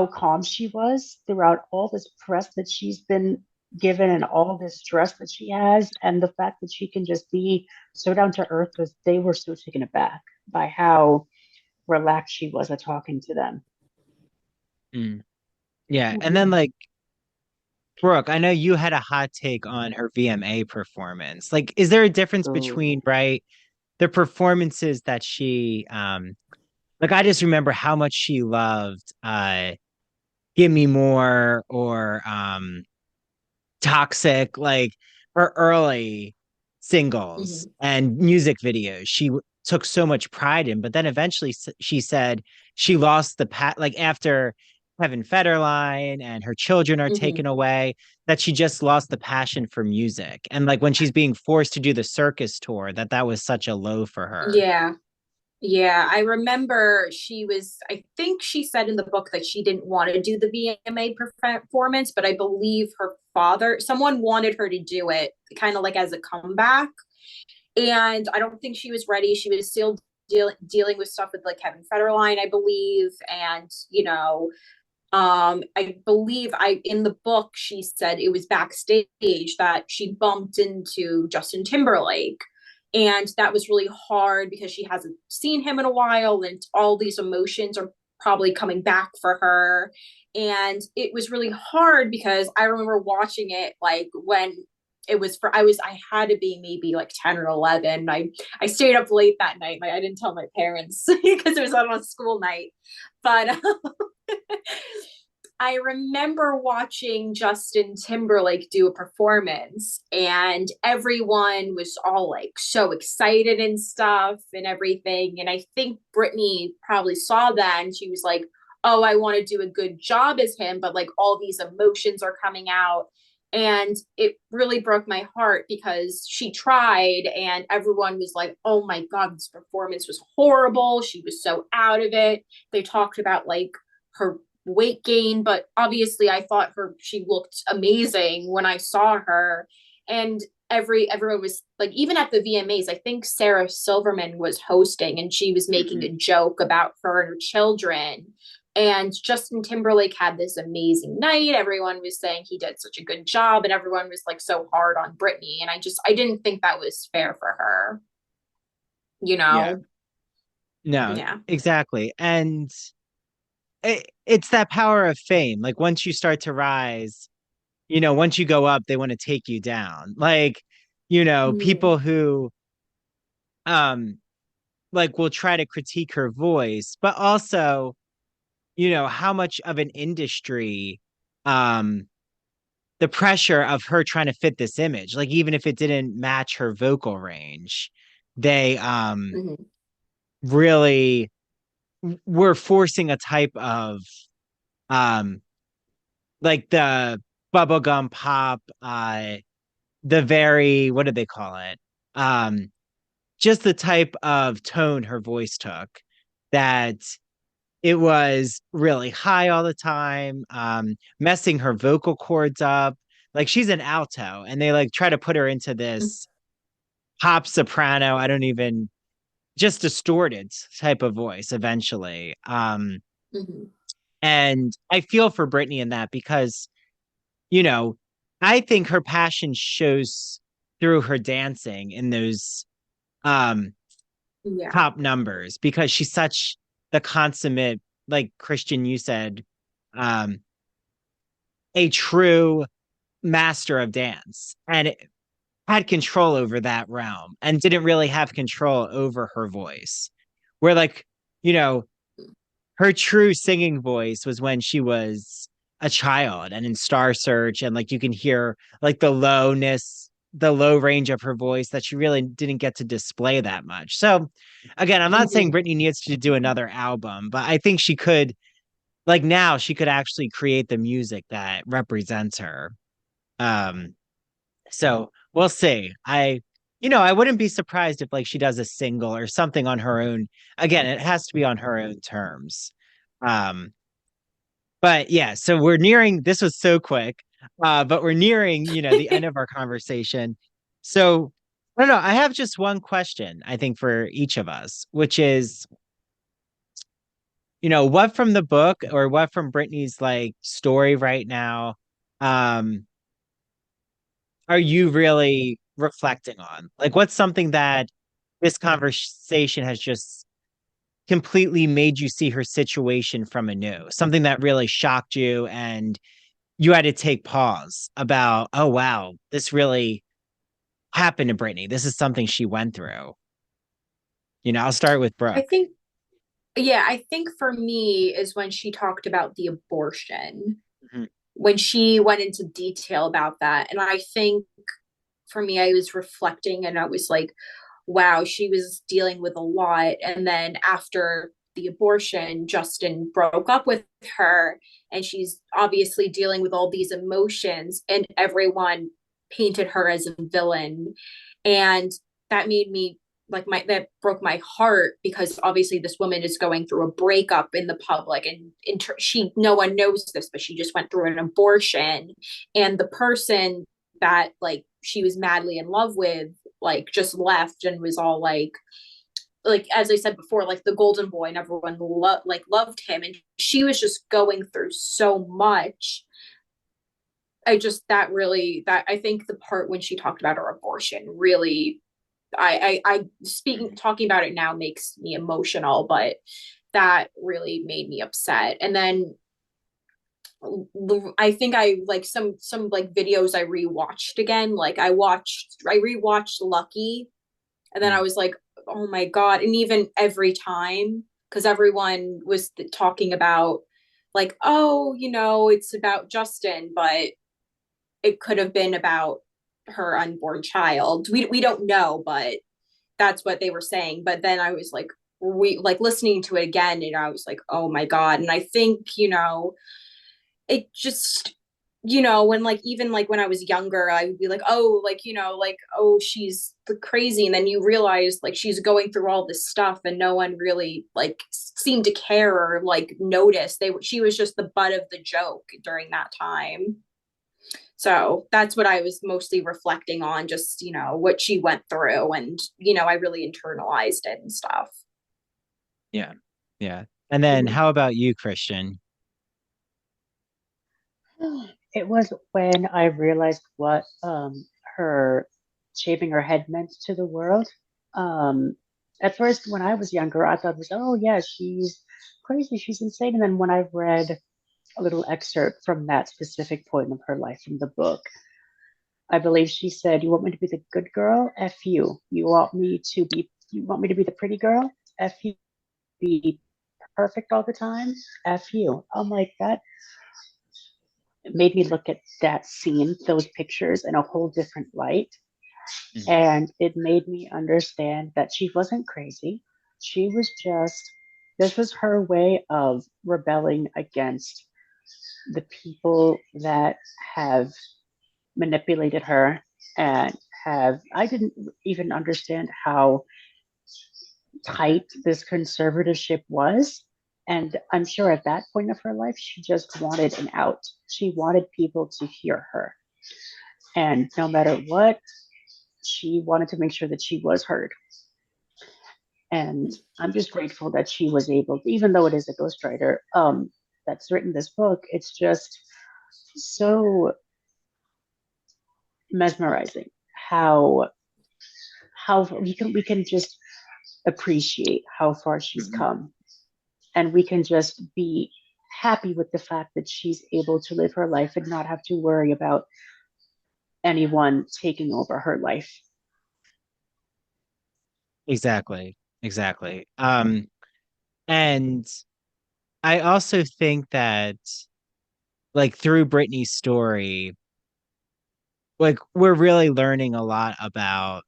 calm she was throughout all this press that she's been given and all this stress that she has, and the fact that she can just be so down to earth, because they were so taken aback by how relaxed she was at talking to them. Mm. Yeah. And then like Brooke, I know you had a hot take on her VMA performance. Like, is there a difference between, So right, the performances that she like I just remember how much she loved Give Me More or Toxic, like her early singles Mm-hmm. and music videos, she took so much pride in. But then eventually she said she lost like after Kevin Federline and her children are Mm-hmm. taken away, that she just lost the passion for music. And like when she's being forced to do the circus tour, that was such a low for her. Yeah. Yeah, I remember I think she said in the book that she didn't want to do the VMA performance, but I believe someone wanted her to do it kind of like as a comeback. And I don't think she was ready. She was still dealing with stuff with like Kevin Federline, I believe. And, I believe in the book, she said it was backstage that she bumped into Justin Timberlake, and that was really hard because she hasn't seen him in a while and all these emotions are probably coming back for her. And it was really hard because I remember watching it like when it was for I had to be maybe like 10 or 11. I stayed up late that night. I didn't tell my parents because it was on a school night. But I remember watching Justin Timberlake do a performance, and everyone was all like so excited and stuff and everything. And I think Britney probably saw that and she was like, "Oh, I want to do a good job as him, but like all these emotions are coming out." And it really broke my heart because she tried and everyone was like, "Oh my God, this performance was horrible. She was so out of it." They talked about like her weight gain, but obviously I thought she looked amazing when I saw her. And everyone was like, even at the VMAs, I think Sarah Silverman was hosting and she was making a joke about her and her children. And Justin Timberlake had this amazing night. Everyone was saying he did such a good job, and everyone was like so hard on Britney. And I didn't think that was fair for her, you Yeah. know? No, Yeah. exactly. And it's that power of fame. Like once you start to rise, once you go up, they want to take you down. Like, Mm-hmm. people who um like will try to critique her voice, but also, how much of an industry um the pressure of her trying to fit this image, like even if it didn't match her vocal range, they Mm-hmm. really were forcing a type of um like the bubblegum pop, the very, what do they call it? Just the type of tone her voice took, that it was really high all the time, messing her vocal cords up. Like she's an alto and they like try to put her into this pop soprano. I don't even, just distorted type of voice eventually. Mm-hmm. And I feel for Britney in that because, you know, I think her passion shows through her dancing in those um Yeah. top numbers, because she's such the consummate, like Christian, you said, um, a true master of dance, and had control over that realm and didn't really have control over her voice. Where, like, you know, her true singing voice was when she was a child and in Star Search, and like you can hear like the low range of her voice that she really didn't get to display that much. So again, I'm not saying Mm-hmm. Britney needs to do another album, but I think she could, like now she could actually create the music that represents her. Um so we'll see. I wouldn't be surprised if like she does a single or something on her own. Again, it has to be on her own terms. Um, but yeah, so we're nearing, this was so quick, but we're nearing, the end of our conversation. So I don't know. I have just one question, I think, for each of us, which is, what from the book or what from Brittany's like story right now, um, are you really reflecting on? Like, what's something that this conversation has just completely made you see her situation from anew? Something that really shocked you and you had to take pause about, oh, wow, this really happened to Brittany. This is something she went through. I'll start with I Brooke. think, yeah, I think for me is when she talked about the abortion, Mhm. when she went into detail about that. And I think for me, I was reflecting and I was like, wow, she was dealing with a lot. And then after the abortion, Justin broke up with her, and she's obviously dealing with all these emotions, and everyone painted her as a villain. And that made me like that broke my heart, because obviously this woman is going through a breakup in the public, and she, no one knows this, but she just went through an abortion, and the person that like she was madly in love with like just left and was all like as I said before, like the golden boy, and everyone loved him, and she was just going through so much. I just that really that I think the part when she talked about her abortion really, I speaking talking about it now makes me emotional, but that really made me upset. And then I think I like some like videos I rewatched again. Like I rewatched Lucky, and then I Mhm. was like, oh my god! And even every time, because everyone was talking about like, oh, it's about Justin, but it could have been about her unborn child. We don't know, but that's what they were saying. But then I was like, we like listening to it again, and I was like, oh my god! And I think it just when like even like when I was younger, I would be like, oh, like like, oh, she's crazy, and then you realize like she's going through all this stuff and no one really like seemed to care or like notice. She was just the butt of the joke during that time. So that's what I was mostly reflecting on, just, what she went through. And, I really internalized it and stuff. Yeah. Yeah. And then Mhm. how about you, Christian? It was when I realized what her shaving her head meant to the world. Um, at first, when I was younger, I thought it was, oh yeah, she's crazy, she's insane. And then when I read a little excerpt from that specific point of her life from the book, I believe she said, "You want me to be the good girl? F you. You want me to be the pretty girl? F you. Be perfect all the time? F you." I'm like, that made me look at that scene, those pictures, in a whole different light. Mhm. And it made me understand that she wasn't crazy. She was just, this was her way of rebelling against the people that have manipulated her and I didn't even understand how tight this conservatorship was. And I'm sure at that point of her life, she just wanted an out. She wanted people to hear her. And no matter what, she wanted to make sure that she was heard. And I'm just grateful that she was able, even though it is a ghostwriter that's written this book, it's just so mesmerizing how we can just appreciate how far she's Mhm. come, and we can just be happy with the fact that she's able to live her life and not have to worry about anyone taking over her life. Exactly. Exactly. And I also think that like through Britney's story, like we're really learning a lot about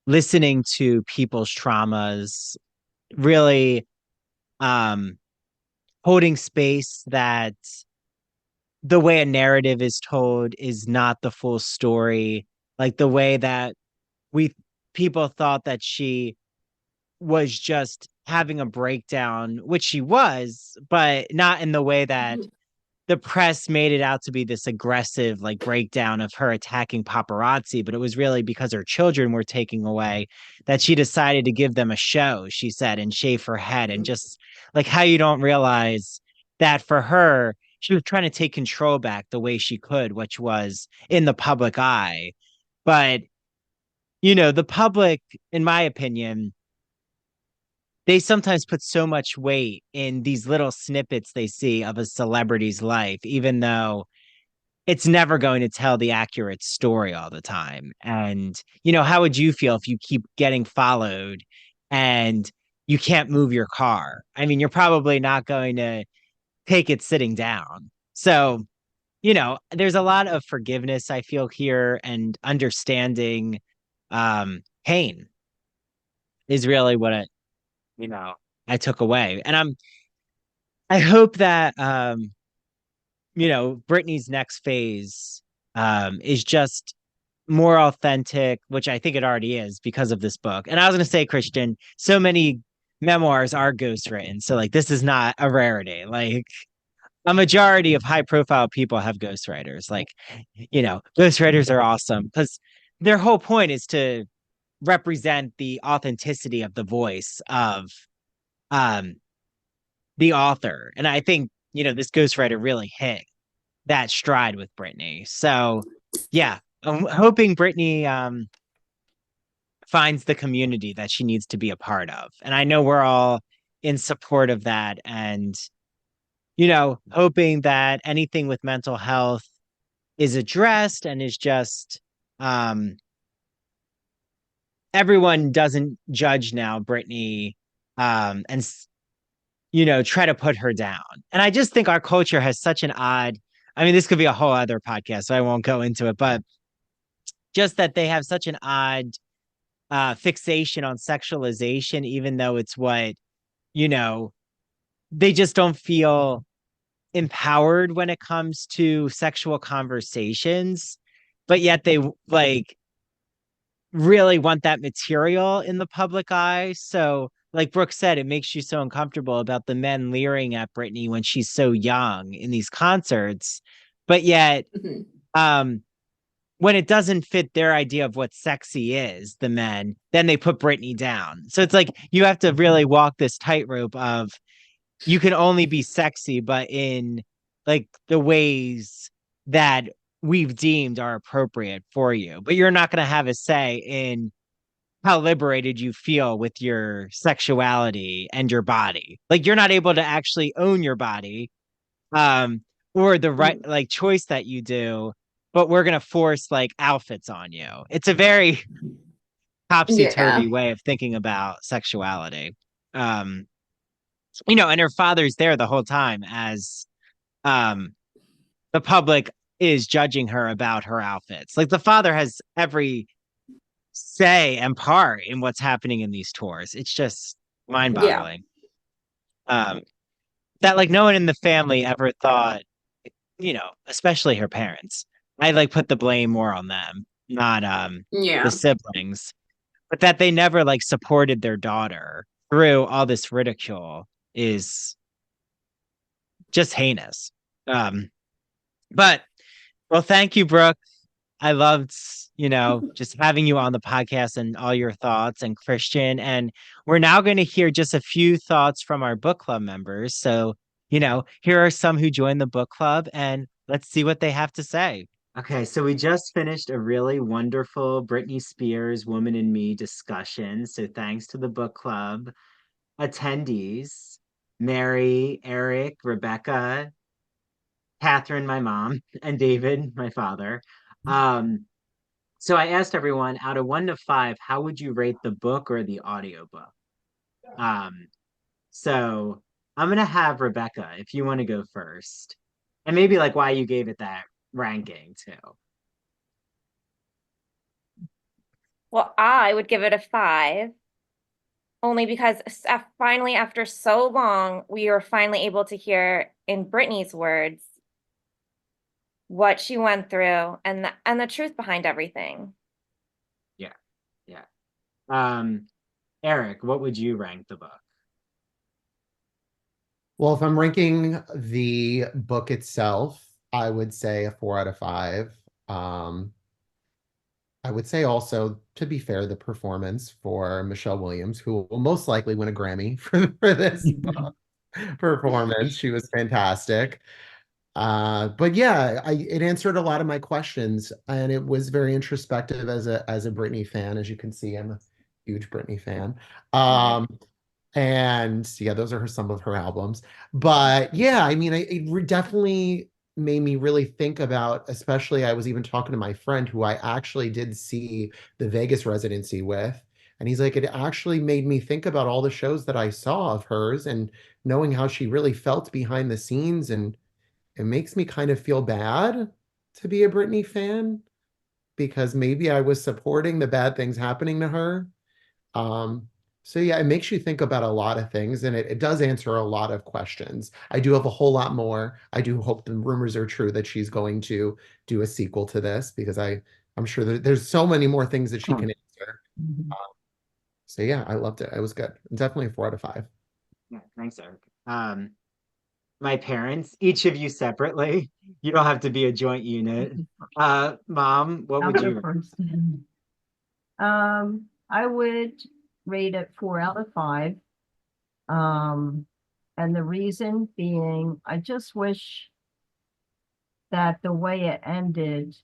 listening to people's traumas, really um holding space that the way a narrative is told is not the full story, like the way that we people thought that she was just having a breakdown, which she was, but not in the way that the press made it out to be this aggressive like breakdown of her attacking paparazzi, but it was really because her children were taking away that she decided to give them a show, she said, and shave her head. And just like how you don't realize that for her, she was trying to take control back the way she could, which was in the public eye. But, the public, in my opinion, they sometimes put so much weight in these little snippets they see of a celebrity's life, even though it's never going to tell the accurate story all the time. And, how would you feel if you keep getting followed and you can't move your car? I mean, you're probably not going to take it sitting down. So, there's a lot of forgiveness I feel here and understanding pain is really what you know, I took away. And I hope that Britney's next phase is just more authentic, which I think it already is because of this book. And I was gonna say, Christian, so many memoirs are ghostwritten. So like this is not a rarity. Like a majority of high profile people have ghostwriters. Like, ghostwriters are awesome because their whole point is to represent the authenticity of the voice of um the author. And I think, this ghostwriter really hit that stride with Britney. So yeah, I'm hoping Britney finds the community that she needs to be a part of. And I know we're all in support of that. And, hoping that anything with mental health is addressed and is just everyone doesn't judge now Britney and try to put her down. And I just think our culture has such an odd, I mean, this could be a whole other podcast, so I won't go into it, but just that they have such an odd fixation on sexualization, even though it's what, you know, they just don't feel empowered when it comes to sexual conversations, but yet they like really want that material in the public eye. So, like Brooke said, it makes you so uncomfortable about the men leering at Britney when she's so young in these concerts. but yet, Mhm. um, when it doesn't fit their idea of what sexy is, the men, then they put Britney down. So it's like you have to really walk this tightrope of you can only be sexy, but in like the ways that we've deemed are appropriate for you. But you're not going to have a say in how liberated you feel with your sexuality and your body. Like you're not able to actually own your body, um, or the right Mm. like choice that you do, but we're gonna force like outfits on you. It's a very Yeah. topsy-turvy way of thinking about sexuality. Um, and her father's there the whole time as um the public is judging her about her outfits. Like the father has every say and part in what's happening in these tours. It's just Yeah. mind-boggling. Um, that like no one in the family ever thought, especially her parents. I like put the blame more on them, not the Yeah. siblings, but that they never like supported their daughter through all this ridicule is just heinous. Um, but well, thank you, Brooke. I loved, just having you on the podcast and all your thoughts and Christian. And we're now going to hear just a few thoughts from our book club members. So, here are some who joined the book club and let's see what they have to say. Okay, so we just finished a really wonderful Britney Spears Woman in Me discussion. So thanks to the book club attendees, Mary, Eric, Rebecca, Catherine, my mom, and David, my father. Um, so I asked everyone out of 1 to 5, how would you rate the book or the audiobook? Um, so I'm gonna have Rebecca, if you want to go first, and maybe like why you gave it that ranking too. Well, I would give it a 5, only because finally, after so long, we were finally able to hear in Brittany's words what she went through and the truth behind everything. Yeah, yeah. Eric, what would you rank the book? Well, if I'm ranking the book itself, I would say a 4 out of 5. Um, I would say also, to be fair, the performance for Michelle Williams, who will most likely win a Grammy for this performance. She was fantastic. But yeah, it answered a lot of my questions, and it was very introspective as a Britney fan. As you can see, I'm a huge Britney fan. And yeah, those are some of her albums. But yeah, I mean, definitely made me really think about, especially I was even talking to my friend who I actually did see the Vegas residency with. And he's like, it actually made me think about all the shows that I saw of hers and knowing how she really felt behind the scenes. And it makes me kind of feel bad to be a Britney fan because maybe I was supporting the bad things happening to her. Um, so yeah, it makes you think about a lot of things and it does answer a lot of questions. I do have a whole lot more. I do hope the rumors are true that she's going to do a sequel to this because I'm sure that there's so many more things that she can answer. So yeah, I loved it. It was good. Definitely a 4 out of 5. Yeah, thanks, Eric. My parents, each of you separately. You don't have to be a joint unit. Mom, what I'll would go you? first. I would rate it 4 out of 5. And the reason being, I just wish that the way it ended,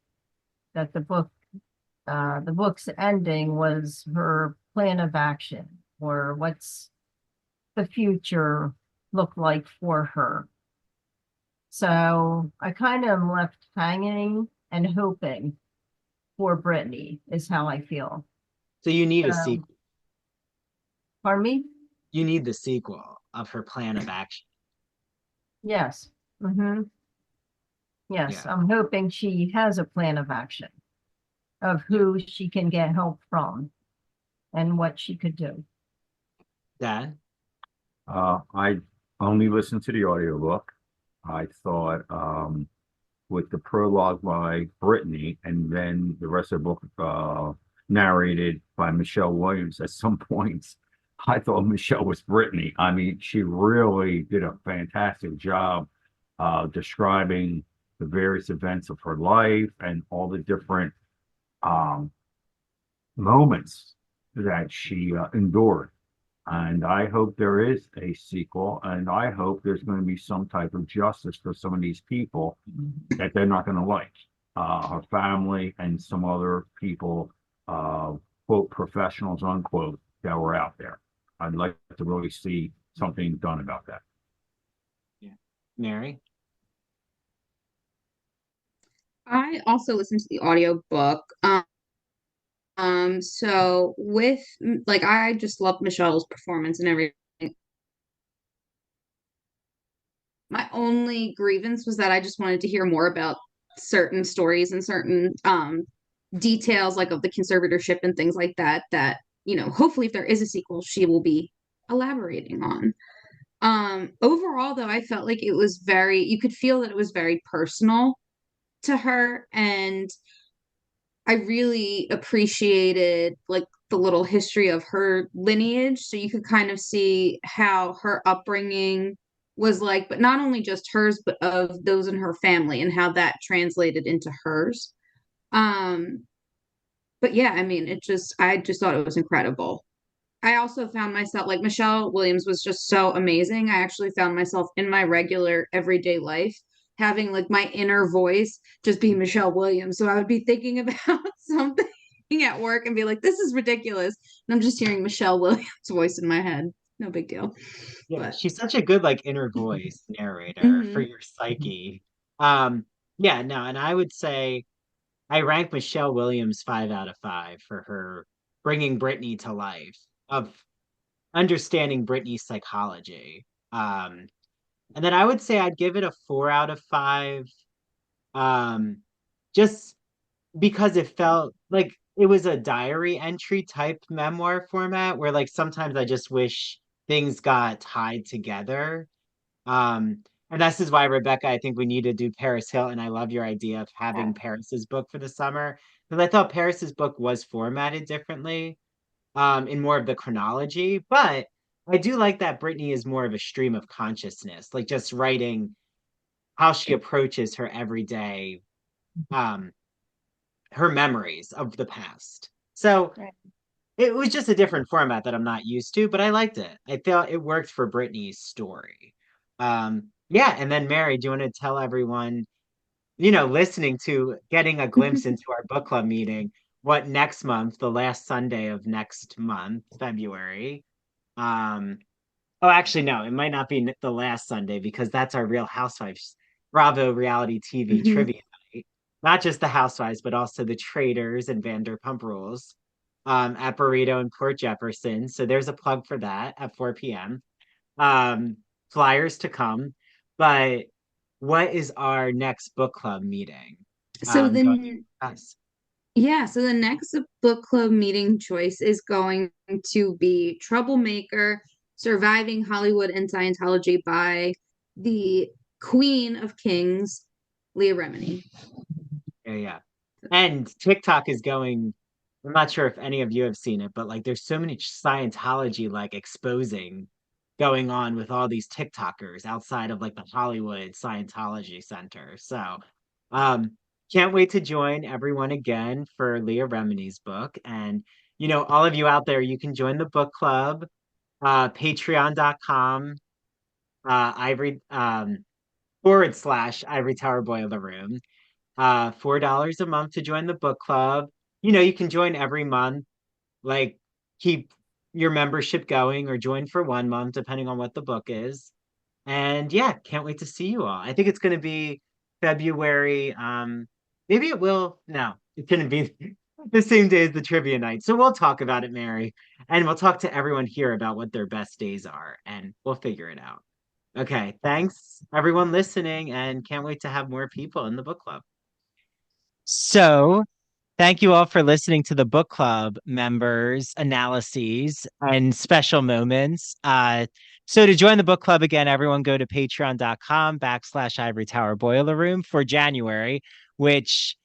that the book's ending was her plan of action, or what's the future look like for her. So I kind of am left hanging and hoping for Britney is how I feel. So you need a So, sequel. pardon me? You need the sequel of her plan of action. Yes. Yes, Yeah. I'm hoping she has a plan of action of who she can get help from and what she could do. Dad? I only listened to the audiobook. I thought with the prologue by Brittany and then the rest of the book narrated by Michelle Williams at some points, I thought Michelle was Brittany. I mean, she really did a fantastic job describing the various events of her life and all the different um, moments that she endured. And I hope there is a sequel, and I hope there's going to be some type of justice for some of these people that they're not going to like. Her family and some other people, quote, professionals, unquote, that were out there. I'd like to really see something done about that. Yeah. Mary? I also listened to the audiobook. So with like I just loved Michelle's performance and everything. My only grievance was that I just wanted to hear more about certain stories and certain details like of the conservatorship and things like that that, hopefully if there is a sequel, she will be elaborating on. Overall though, I felt like it was you could feel that it was very personal to her, and I really appreciated like the little history of her lineage. So you could kind of see how her upbringing was like, but not only just hers, but of those in her family and how that translated into hers. Um, but yeah, I mean, I just thought it was incredible. I also found myself like Michelle Williams was just so amazing. I actually found myself in my regular everyday life having like my inner voice just be Michelle Williams. So I would be thinking about something at work and be like, this is ridiculous. And I'm just hearing Michelle Williams' voice in my head. No big deal. Yeah, But she's such a good like inner voice narrator for mhm. your psyche. Yeah, no, and I would say I rank Michelle Williams 5 out of 5 for her bringing Britney to life, of understanding Britney's psychology. And then I would say I'd give it a 4 out of 5. Um, just because it felt like it was a diary entry type memoir format where like sometimes I just wish things got tied together. And this is why, Rebecca, I think we need to do Paris Hilton. I love your idea of having Paris's book for the summer. Because I thought Paris's book was formatted differently, in more of the chronology. But I do like that Brittany is more of a stream of consciousness, like just writing how she approaches her everyday, um, her memories of the past. So Right. it was just a different format that I'm not used to, but I liked it. I felt it worked for Brittany's story. Yeah, and then Mary, do you want to tell everyone, listening to getting a glimpse into our book club meeting, what next month, the last Sunday of next month, February. Oh, actually, no, it might not be the last Sunday because that's our Real Housewives Bravo reality TV Mhm. trivia night. Not just the Housewives, but also the Traders and Vanderpump Rules, at Burrito and Port Jefferson. So there's a plug for that at 4 p.m. Um, Flyers to come. But what is our next book club meeting? So Going to then us. Yeah, so the next book club meeting choice is going to be Troublemaker, Surviving Hollywood and Scientology by the Queen of Kings, Leah Remini. Yeah, yeah. And TikTok is going, I'm not sure if any of you have seen it, but like there's so many Scientology like exposing going on with all these TikTokers outside of like the Hollywood Scientology Center. So um can't wait to join everyone again for Leah Remini's book. And all of you out there, you can join the book club, patreon.com, ivory / Ivory Tower Boiler Room. $4 a month to join the book club. You can join every month, like keep your membership going or join for 1 month, depending on what the book is. And yeah, can't wait to see you all. I think it's going to be February. Maybe it will. No, it's going to be the same day as the trivia night. So we'll talk about it, Mary, and we'll talk to everyone here about what their best days are, and we'll figure it out. Okay, thanks everyone listening, and can't wait to have more people in the book club. So, thank you all for listening to the book club members' analyses and special moments. So to join the book club again, everyone go to patreon.com / Ivory Tower Boiler Room for January, which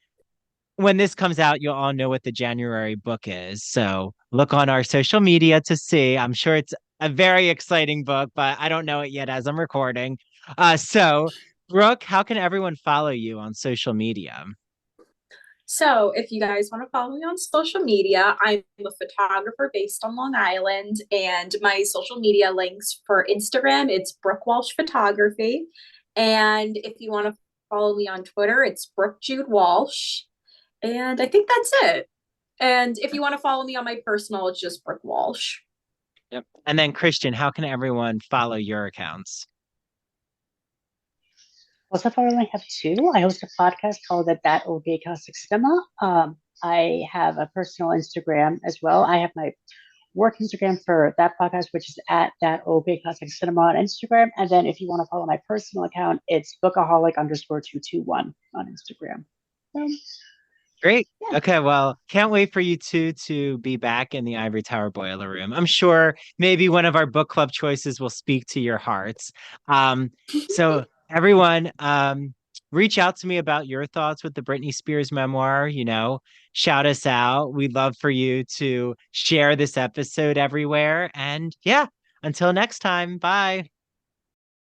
when this comes out, you'll all know what the January book is. So look on our social media to see. I'm sure it's a very exciting book, but I don't know it yet as I'm recording. So Brooke, how can everyone follow you on social media? So, if you guys want to follow me on social media, I'm a photographer based on Long Island, and my social media links for Instagram, it's Brooke Walsh Photography. And if you want to follow me on Twitter, it's Brooke Jude Walsh. And I think that's it. And if you want to follow me on my personal, it's just Brooke Walsh. Yep. And then Christian, how can everyone follow your accounts? Well, so far I only have two. I host a podcast called the That Old Gay Classic Cinema. I have a personal Instagram as well. I have my work Instagram for that podcast, which is at That Old Gay Classic Cinema on Instagram. And then if you want to follow my personal account, it's bookaholic_221 on Instagram. Great. Yeah. Okay, well, can't wait for you two to be back in the Ivory Tower Boiler Room. I'm sure maybe one of our book club choices will speak to your hearts. So everyone, reach out to me about your thoughts with the Britney Spears memoir, shout us out. We'd love for you to share this episode everywhere. And yeah, until next time, bye.